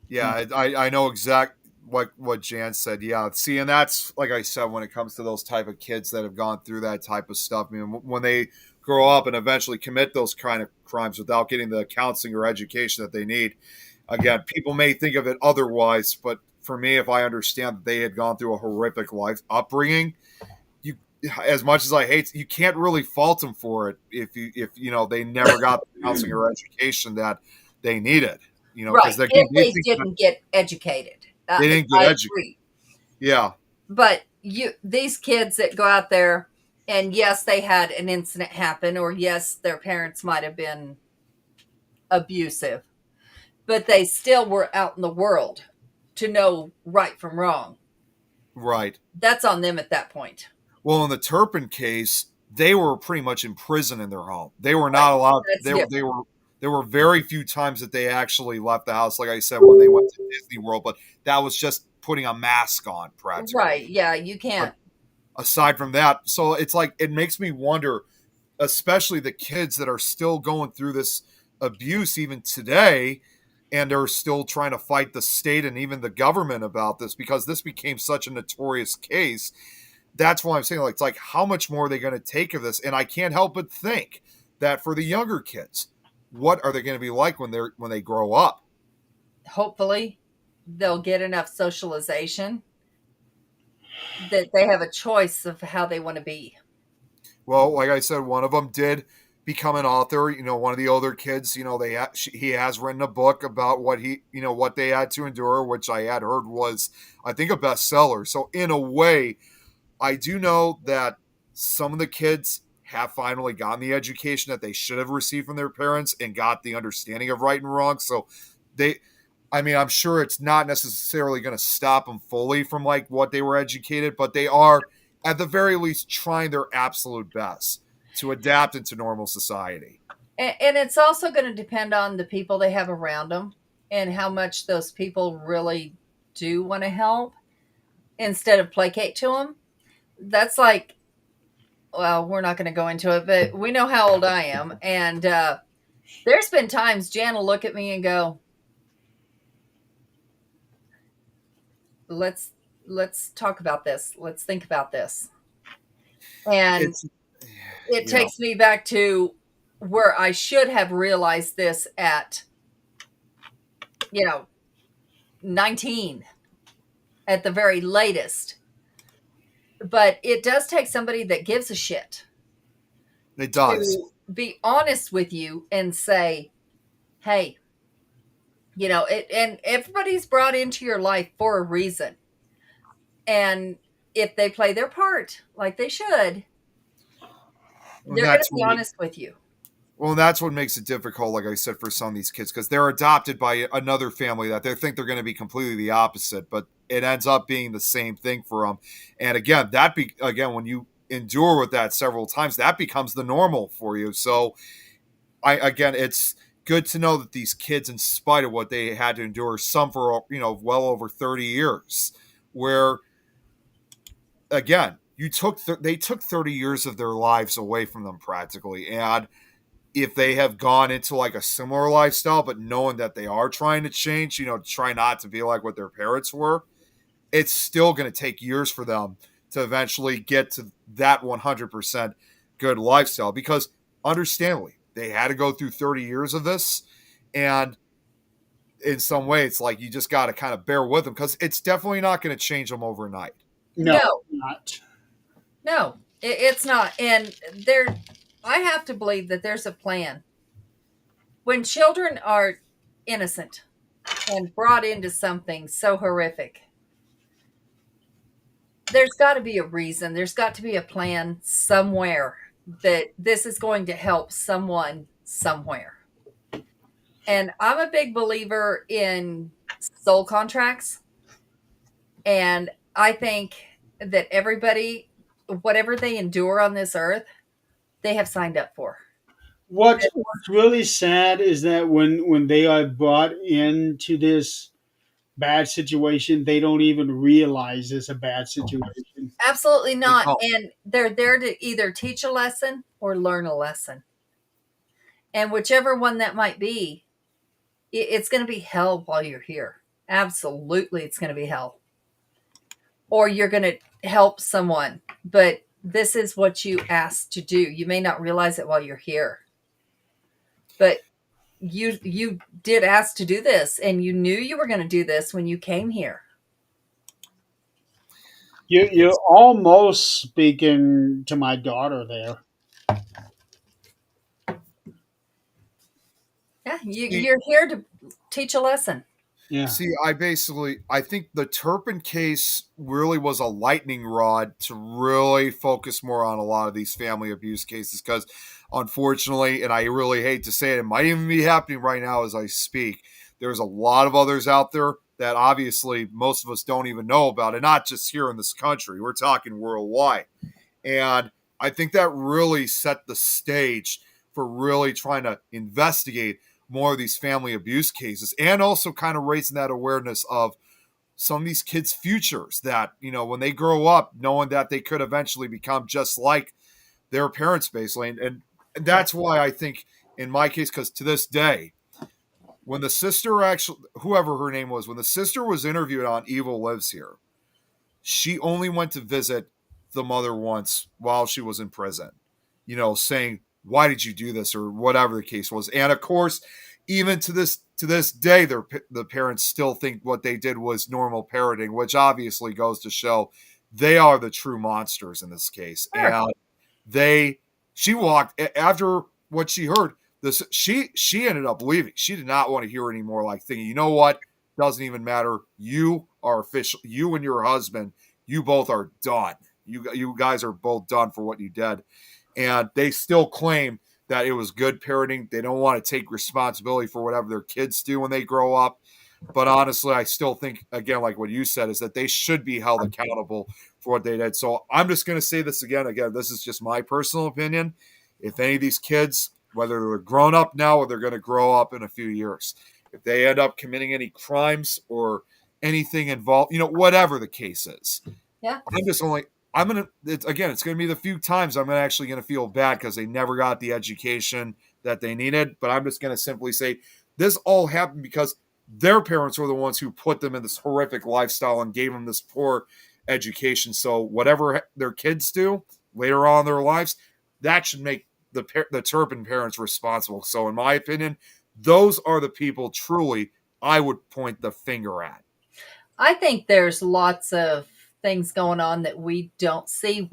Yeah, I know exact what Jan said. Yeah, see, and that's like I said, when it comes to those type of kids that have gone through that type of stuff. I mean, when they grow up and eventually commit those kind of crimes without getting the counseling or education that they need, again, people may think of it otherwise, but for me, if I understand that they had gone through a horrific life upbringing, as much as I hate, you can't really fault them for it if they never got the counseling or education that they needed. Right. If they didn't get educated. They didn't get educated. Agree. Yeah. But these kids that go out there, and yes, they had an incident happen, or yes, their parents might have been abusive, but they still were out in the world to know right from wrong. Right. That's on them at that point. Well, in the Turpin case, they were pretty much in prison in their home. They were not allowed. There were very few times that they actually left the house. Like I said, when they went to Disney World, but that was just putting a mask on, practically. Right? Yeah, you can't. But aside from that, so it's like it makes me wonder, especially the kids that are still going through this abuse even today, and are still trying to fight the state and even the government about this because this became such a notorious case. That's why I'm saying, it's like, how much more are they going to take of this? And I can't help but think that for the younger kids, what are they going to be like when they grow up? Hopefully, they'll get enough socialization that they have a choice of how they want to be. Well, like I said, one of them did become an author. One of the older kids, he has written a book about what what they had to endure, which I had heard was, I think, a bestseller. So in a way, I do know that some of the kids have finally gotten the education that they should have received from their parents and got the understanding of right and wrong. So I'm sure it's not necessarily going to stop them fully from like what they were educated, but they are at the very least trying their absolute best to adapt into normal society. And it's also going to depend on the people they have around them and how much those people really do want to help instead of placate to them. That's like, well, we're not going to go into it, but we know how old I am. And there's been times Jan will look at me and go, let's talk about this. Let's think about this. And it takes me back to where I should have realized this at, 19 at the very latest. But it does take somebody that gives a shit. It does. To be honest with you and say, hey, and everybody's brought into your life for a reason. And if they play their part like they should, they're going to be honest with you. Well, that's what makes it difficult, like I said, for some of these kids, because they're adopted by another family that they think they're going to be completely the opposite, but it ends up being the same thing for them. And again, when you endure with that several times, that becomes the normal for you. So, it's good to know that these kids, in spite of what they had to endure, some for well over 30 years, where again, they took 30 years of their lives away from them practically, and if they have gone into like a similar lifestyle, but knowing that they are trying to change, try not to be like what their parents were, it's still going to take years for them to eventually get to that 100% good lifestyle, because understandably, they had to go through 30 years of this. And in some way, it's like, you just got to kind of bear with them, because it's definitely not going to change them overnight. No, not. No, it's not. And I have to believe that there's a plan. When children are innocent and brought into something so horrific, there's got to be a reason. There's got to be a plan somewhere that this is going to help someone somewhere. And I'm a big believer in soul contracts. And I think that everybody, whatever they endure on this earth, they have signed up for. What's really sad is that when they are brought into this bad situation, they don't even realize it's a bad situation. Absolutely not. And they're there to either teach a lesson or learn a lesson. And whichever one that might be, it's going to be hell while you're here. Absolutely, it's going to be hell. Or you're going to help someone, but this is what you asked to do. You may not realize it while you're here, but you did ask to do this, and you knew you were going to do this when you came here. You're almost speaking to my daughter there. Yeah, you're here to teach a lesson. Yeah. See, I think the Turpin case really was a lightning rod to really focus more on a lot of these family abuse cases, because unfortunately, and I really hate to say it might even be happening right now as I speak, there's a lot of others out there that obviously most of us don't even know about, and not just here in this country. We're talking worldwide. And I think that really set the stage for really trying to investigate more of these family abuse cases, and also kind of raising that awareness of some of these kids' futures, that, when they grow up, knowing that they could eventually become just like their parents, basically. And that's why I think in my case, because to this day, when the sister actually, whoever her name was, when the sister was interviewed on Evil Lives Here, she only went to visit the mother once while she was in prison, saying, why did you do this, or whatever the case was. And of course, even to this day, the parents still think what they did was normal parenting, which obviously goes to show they are the true monsters in this case. Sure. And she walked after what she heard, this she ended up leaving. She did not want to hear anymore. Like thinking, you know what? Doesn't even matter. You are official. You and your husband, you both are done. You guys are both done for what you did, and they still claim that it was good parenting. They don't want to take responsibility for whatever their kids do when they grow up. But honestly, I still think, again, like what you said, is that they should be held accountable for what they did. So I'm just going to say this again. Again, this is just my personal opinion. If any of these kids, whether they're grown up now or they're going to grow up in a few years, if they end up committing any crimes or anything involved, whatever the case is, Yeah. it's going to be the few times I'm actually going to feel bad because they never got the education that they needed. But I'm just going to simply say this all happened because their parents were the ones who put them in this horrific lifestyle and gave them this poor education. So whatever their kids do later on in their lives, that should make the Turpin parents responsible. So in my opinion, those are the people truly I would point the finger at. I think there's lots of things going on that we don't see.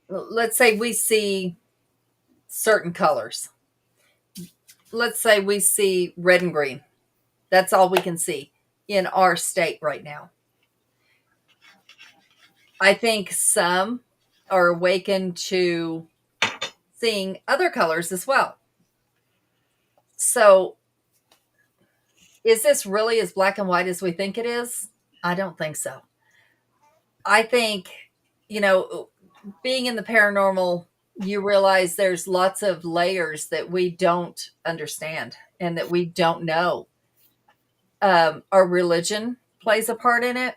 Let's say we see certain colors. Let's say we see red and green. That's all we can see in our state right now. I think some are awakened to seeing other colors as well. So, is this really as black and white as we think it is? I don't think so. I think, being in the paranormal, you realize there's lots of layers that we don't understand and that we don't know. Our religion plays a part in it.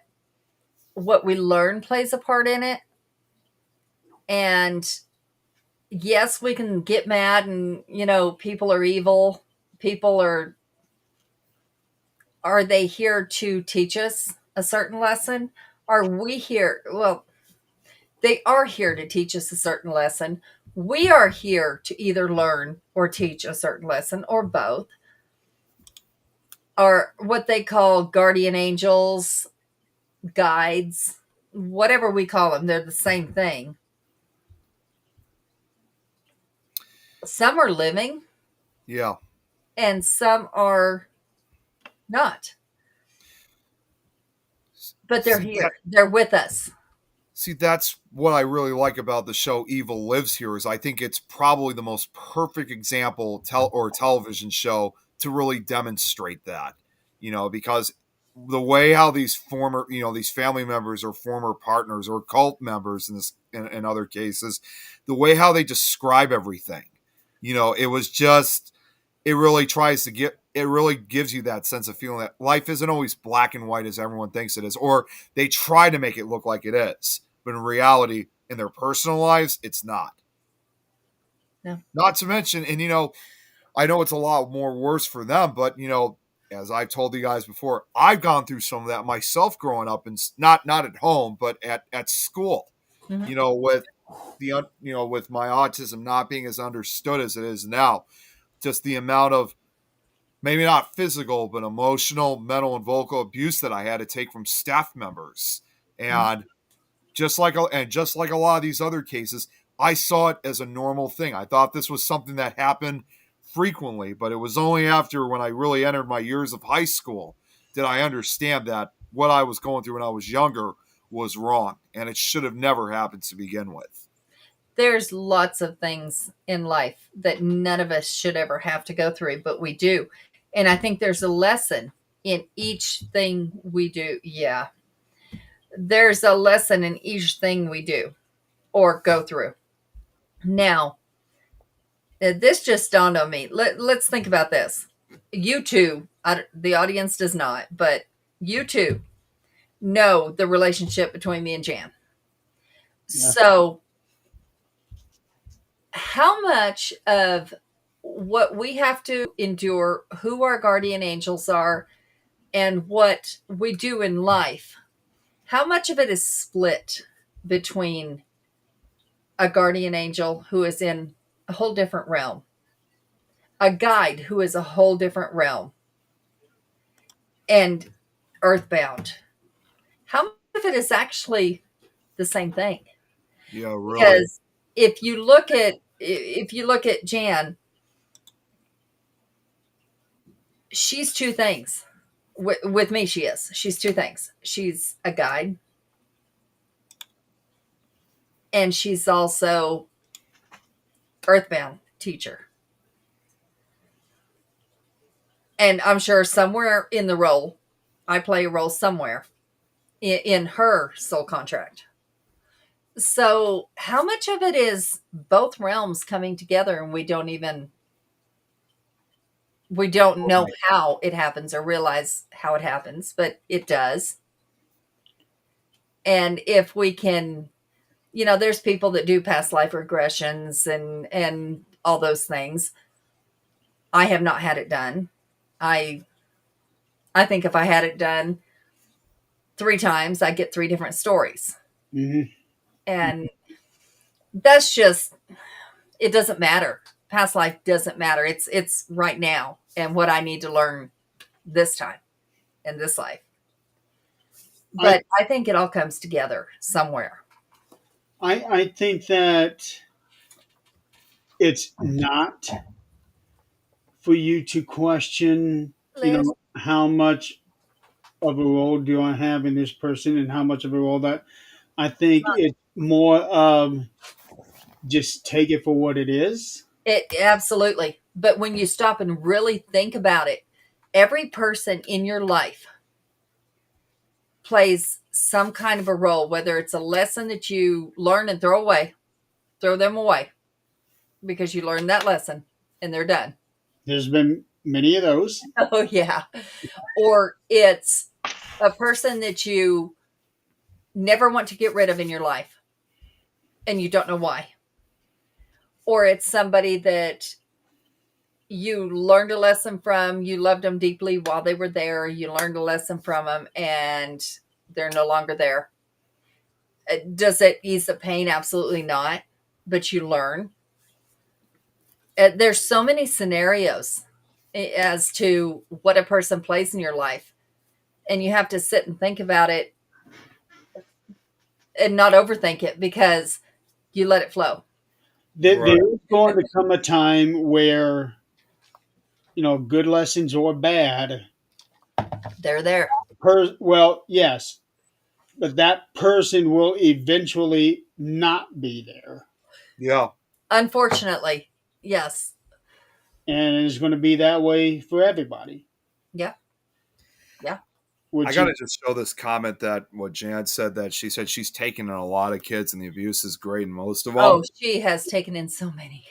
What we learn plays a part in it. And yes, we can get mad and, people are evil. People are they here to teach us a certain lesson? Are we here? Well, they are here to teach us a certain lesson. We are here to either learn or teach a certain lesson or both. Are what they call guardian angels, guides, whatever we call them, they're the same thing. Some are living. Yeah. And some are not. But they're here. They're with us. See, that's what I really like about the show Evil Lives Here is I think it's probably the most perfect example television show to really demonstrate that, because the way how these former, these family members or former partners or cult members in other cases, the way how they describe everything, it was just, it really gives you that sense of feeling that life isn't always black and white as everyone thinks it is, or they try to make it look like it is. But in reality, in their personal lives, it's not. No. Not to mention, and I know it's a lot more worse for them, but as I've told you guys before, I've gone through some of that myself growing up, and not at home, but at school. Mm-hmm. With with my autism not being as understood as it is now, just the amount of maybe not physical, but emotional, mental, and vocal abuse that I had to take from staff members, and just like a lot of these other cases, I saw it as a normal thing. I thought this was something that happened frequently, but it was only after when I really entered my years of high school did I understand that what I was going through when I was younger was wrong, and it should have never happened to begin with. There's lots of things in life that none of us should ever have to go through, but we do. And I think there's a lesson in each thing we do. Yeah. There's a lesson in each thing we do or go through. Now, this just dawned on me. Let's think about this. You two, the audience does not, but you two know the relationship between me and Jan. Yeah. So, how much of what we have to endure, who our guardian angels are, and what we do in life, how much of it is split between a guardian angel who is in a whole different realm, a guide who is a whole different realm, and earthbound? How much of it is actually the same thing? Yeah, really. Because if you look at if you look at Jan, she's two things. With me, she is. She's two things. She's a guide, and she's also earthbound teacher. And I'm sure somewhere in the role, I play a role somewhere in her soul contract. So, how much of it is both realms coming together and we don't know how it happens or realize how it happens, but it does. And if we can, there's people that do past life regressions and all those things. I have not had it done. I think if I had it done 3 times, I'd get 3 different stories. Mm-hmm. And that's just, it doesn't matter. Past life doesn't matter. It's right now and what I need to learn this time in this life. But I think it all comes together somewhere. I think that it's not for you to question, how much of a role do I have in this person and how much of a role that I think it's more of just take it for what it is. It absolutely. But when you stop and really think about it, every person in your life plays some kind of a role, whether it's a lesson that you learn and throw them away because you learned that lesson and they're done. There's been many of those. Oh, yeah. Or it's a person that you never want to get rid of in your life and you don't know why. Or it's somebody that you learned a lesson from, you loved them deeply while they were there, you learned a lesson from them, and they're no longer there. Does it ease the pain? Absolutely not. But you learn. There's so many scenarios as to what a person plays in your life. And you have to sit and think about it and not overthink it because you let it flow. There is going to come a time where, good lessons or bad, They're there. Well, yes, but that person will eventually not be there. Yeah. Unfortunately, yes. And it's going to be that way for everybody. Yeah. Yeah. I got to just show this comment that what Jan said, that she said she's taken in a lot of kids and the abuse is great in most of them. Oh, she has taken in so many.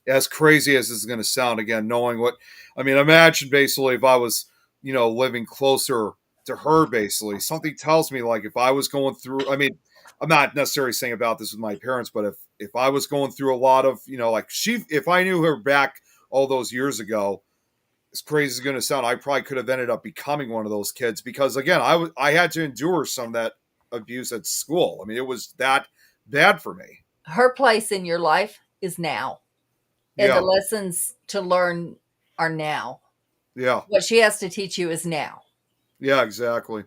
As crazy as this is going to sound, again, knowing what, imagine basically if I was, living closer to her, basically, something tells me like if I was going through, I'm not necessarily saying about this with my parents, but if I was going through a lot of, if I knew her back all those years ago, as crazy as it's going to sound, I probably could have ended up becoming one of those kids because, again, I had to endure some of that abuse at school. It was that bad for me. Her place in your life is now. And the lessons to learn are now. Yeah. What she has to teach you is now. Yeah, exactly.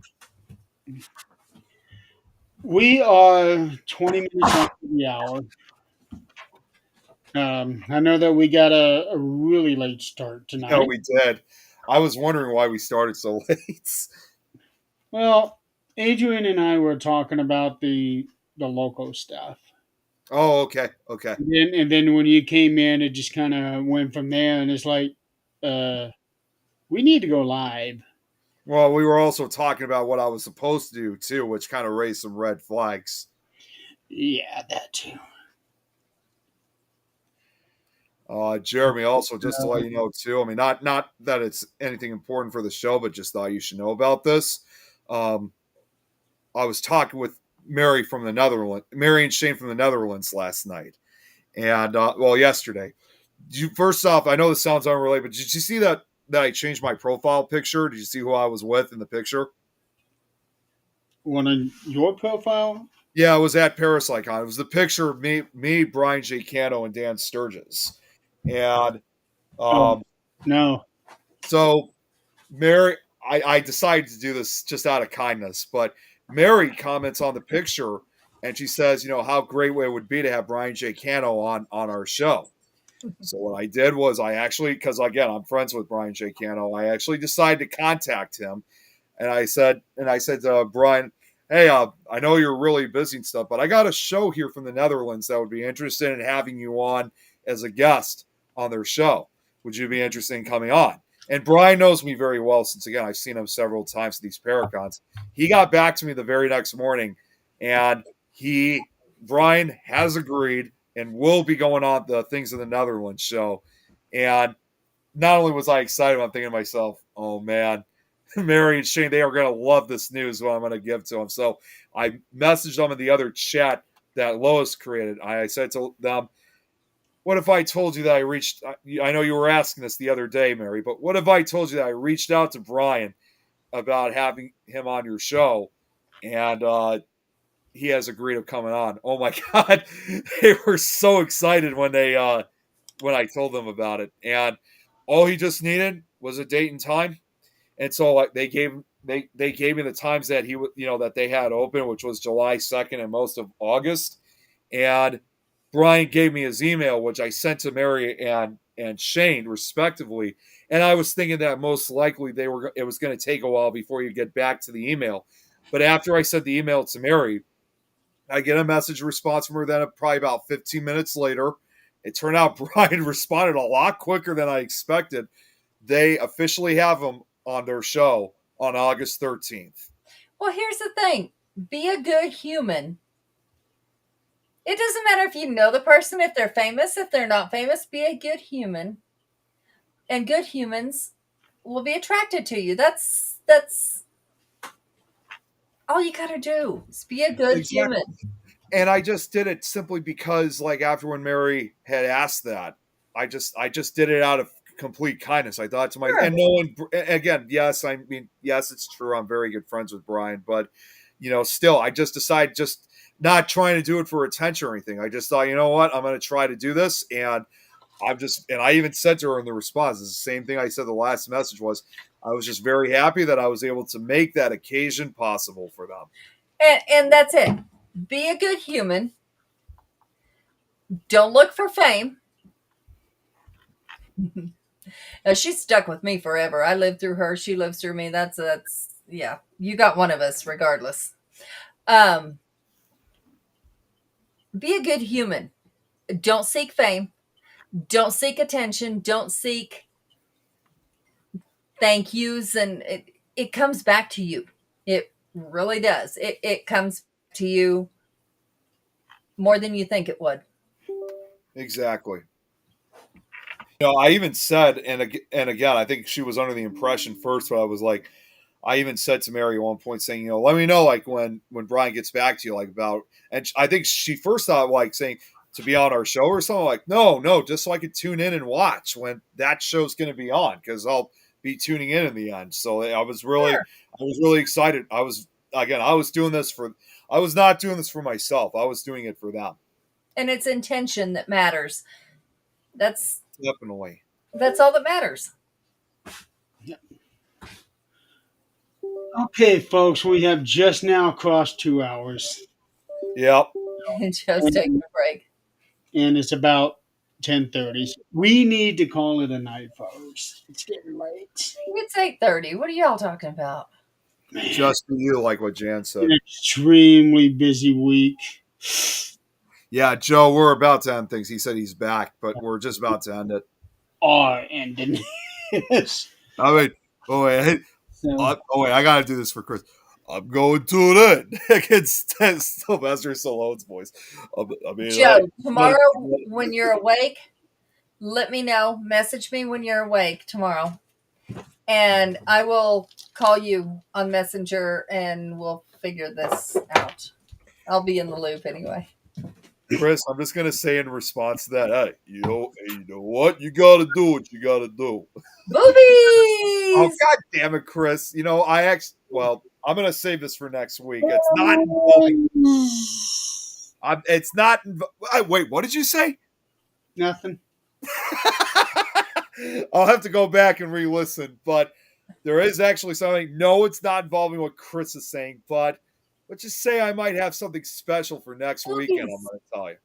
We are 20 minutes after the hour. I know that we got a really late start tonight. No, we did. I was wondering why we started so late. Well, Adrian and I were talking about the local stuff. Oh, okay. And then when you came in, it just kind of went from there, and it's like, we need to go live. Well, we were also talking about what I was supposed to do too, which kind of raised some red flags. Yeah, that too. Jeremy, also just to let you know too. Not that it's anything important for the show, but just thought you should know about this. I was talking with Mary and Shane from the Netherlands last night, and yesterday. First off, I know this sounds unrelated, but did you see that I changed my profile picture? Did you see who I was with in the picture? One on your profile? Yeah, it was at Paris Icon. It was the picture of me, Brian J. Cano, and Dan Sturgis. And no. So Mary, I decided to do this just out of kindness, but Mary comments on the picture and she says, how great it would be to have Brian J. Cano on our show. So what I did was I actually, because again, I'm friends with Brian J. Cano, I actually decided to contact him. And I said to Brian, hey, I know you're really busy and stuff, but I got a show here from the Netherlands that would be interested in having you on as a guest on their show. Would you be interested in coming on? And Brian knows me very well since, again, I've seen him several times at these Paracons. He got back to me the very next morning, and Brian has agreed and will be going on the Things of the Netherlands show. And not only was I excited, I'm thinking to myself, oh man, Mary and Shane, they are going to love this news what I'm going to give to them. So I messaged them in the other chat that Lois created. I said to them, what if I told you that I know you were asking this the other day, Mary, but what if I told you that I reached out to Brian about having him on your show and he has agreed to coming on? Oh my God. They were so excited when I told them about it. And all he just needed was a date and time. And so like they gave me the times that that they had open, which was July 2nd and most of August. And Brian gave me his email, which I sent to Mary and Shane respectively. And I was thinking that most likely it was going to take a while before you get back to the email. But after I sent the email to Mary, I get a message response from her then probably about 15 minutes later. It turned out Brian responded a lot quicker than I expected. They officially have him on their show on August 13th. Well, here's the thing. Be a good human. It doesn't matter if you know the person, if they're famous, if they're not famous. Be a good human. And good humans will be attracted to you. That's all you got to do. Is be a good human. And I just did it simply because, like, after when Mary had asked that, I just did it out of complete kindness. I thought to myself, and no one, again, yes, it's true. I'm very good friends with Brian, but still, I just decided just not trying to do it for attention or anything. I just thought, you know what, I'm going to try to do this, and I even said to her in the response, it's the same thing I said the last message was, I was just very happy that I was able to make that occasion possible for them. And that's it. Be a good human. Don't look for fame. She's stuck with me forever. I lived through her. She lives through me. That's yeah. You got one of us regardless. Be a good human. Don't seek fame. Don't seek attention. Don't seek thank yous. And it comes back to you. It really does. It comes to you more than you think it would. Exactly. I even said, and again, I think she was under the impression first, but I even said to Mary at one point saying, let me know, like, when Brian gets back to you, like, about, and I think she first thought, like, saying to be on our show or something, like, no, just so I could tune in and watch when that show's going to be on, because I'll be tuning in the end. So I was really excited. I was doing this I was not doing this for myself. I was doing it for them. And it's intention that matters. That's definitely. That's all that matters. Yep. Okay, folks, we have just now crossed 2 hours. Yep. Just taking a break. And it's about 10:30. We need to call it a night, folks. It's getting late. It's 8:30. What are y'all talking about? Man. Just for you, like what Jan said. An extremely busy week. Yeah, Joe, we're about to end things. He said he's back, but we're just about to end it. Are ending this. I mean, wait, I gotta do this for Chris. I'm going to it against Sylvester Stallone's voice. Joe, tomorrow when you're awake, let me know. Message me when you're awake tomorrow, and I will call you on Messenger, and we'll figure this out. I'll be in the loop anyway. Chris, I'm just gonna say in response to that, hey, you know what? You gotta do what you gotta do. Boobies! Oh, God damn it, Chris. I'm gonna save this for next week. It's not involving. It's not. Wait, what did you say? Nothing. I'll have to go back and re-listen, but there is actually something. No, it's not involving what Chris is saying, but let's just say I might have something special for next weekend. I'm going to tell you.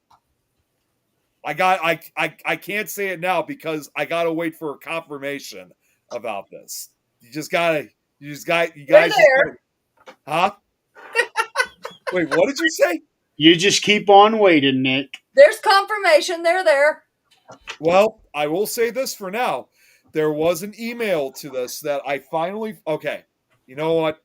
I can't say it now because I gotta wait for a confirmation about this. You guys They're just there. huh? Wait, what did you say? You just keep on waiting, Nick. There's confirmation. They're there. Well, I will say this for now. There was an email to this that I finally okay. You know what?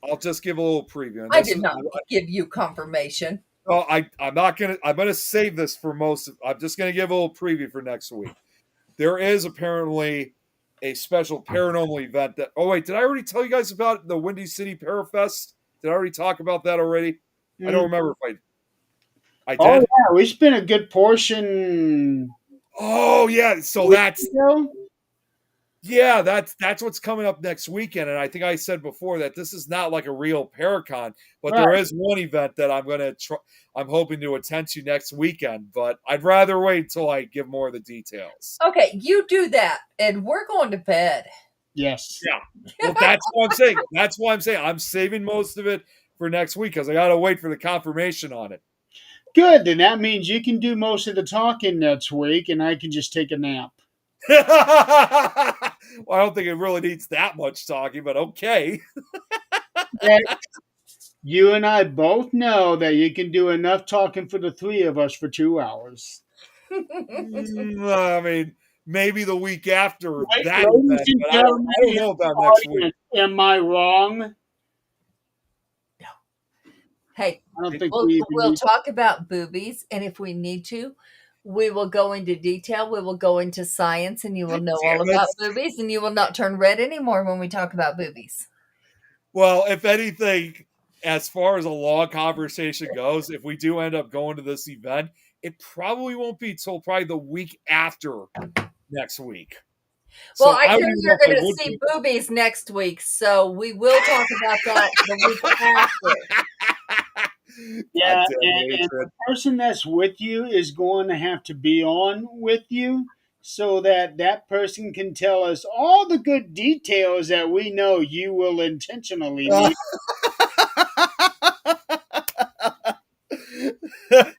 I'll just give a little preview. And I this did is- not give you confirmation. Oh, I'm not gonna. I'm gonna save this for most. I'm just gonna give a little preview for next week. There is apparently a special paranormal event that. Oh wait, did I already tell you guys about the Windy City Parafest? Did I already talk about that already? I don't remember if I did. Oh yeah, we spent a good portion. Oh yeah, so that's that's what's coming up next weekend, and I think I said before that this is not like a real Paracon, but there is one event that I'm hoping to attend to next weekend, but I'd rather wait until I give more of the details. Okay, you do that, and we're going to bed. Yes. Yeah. Well, that's what I'm saying. That's why I'm saying I'm saving most of it for next week because I got to wait for the confirmation on it. Good. Then that means you can do most of the talking next week, and I can just take a nap. Well, I don't think it really needs that much talking, but okay. You and I both know that you can do enough talking for the three of us for 2 hours. I mean, maybe the week after Right, that ladies event, and but I don't know about next week. Am I wrong? Hey, I don't think we'll talk about boobies, and if we need to, we will go into detail. We will go into science, and you will know all about boobies, and you will not turn red anymore when we talk about boobies. Well, if anything, as far as a long conversation goes, if we do end up going to this event, it probably won't be till probably the week after next week. Well, I hear you're going to see boobies next week, so we will talk about that the week after. Yeah, and the person that's with you is going to have to be on with you so that that person can tell us all the good details that we know you will intentionally need. In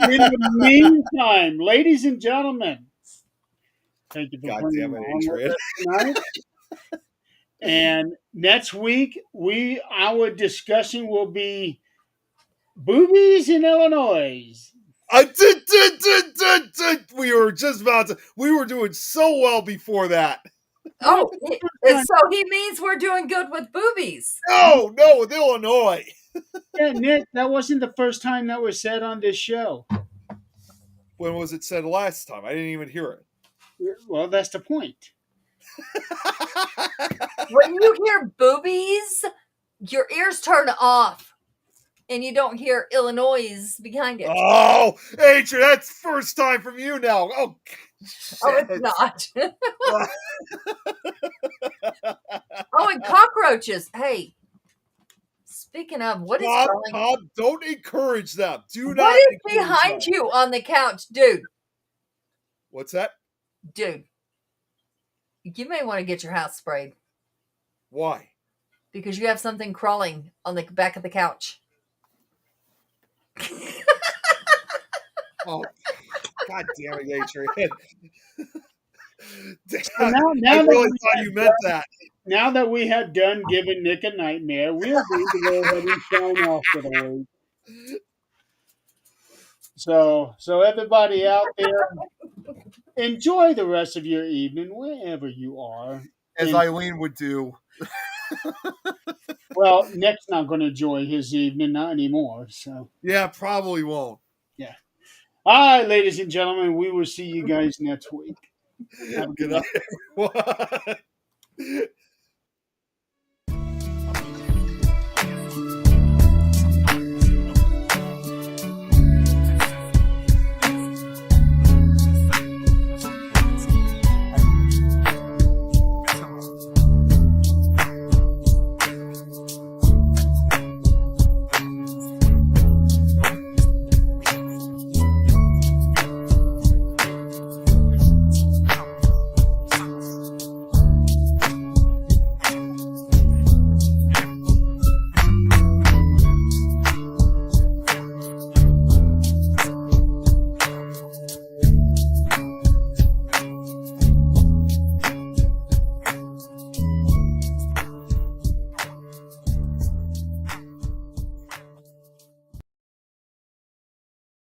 the meantime, ladies and gentlemen, thank you for playing with us tonight. And next week, our discussion will be boobies in Illinois. We were just about to. We were doing so well before that. Oh, so he means we're doing good with boobies. No, with Illinois. Yeah, Nick, that wasn't the first time that was said on this show. When was it said last time? I didn't even hear it. Well, that's the point. When you hear boobies, your ears turn off, and you don't hear Illinois behind it. Oh, Adrian, that's first time from you now. Oh, it's not. Oh, and cockroaches. Hey, speaking of, what is going on? Bob, don't encourage them. What is behind you on the couch, dude? What's that? Dude, you may want to get your house sprayed. Why? Because you have something crawling on the back of the couch. Oh, God damn it, Adrian. Now I really thought you meant that. Now that we have done giving Nick a nightmare, we're going to go ahead and sign off for the week. So everybody out there, enjoy the rest of your evening wherever you are. As Eileen would do. Well, Nick's not going to enjoy his evening, not anymore. So yeah, probably won't. Yeah. All right, ladies and gentlemen, we will see you guys next week. Good night, everyone.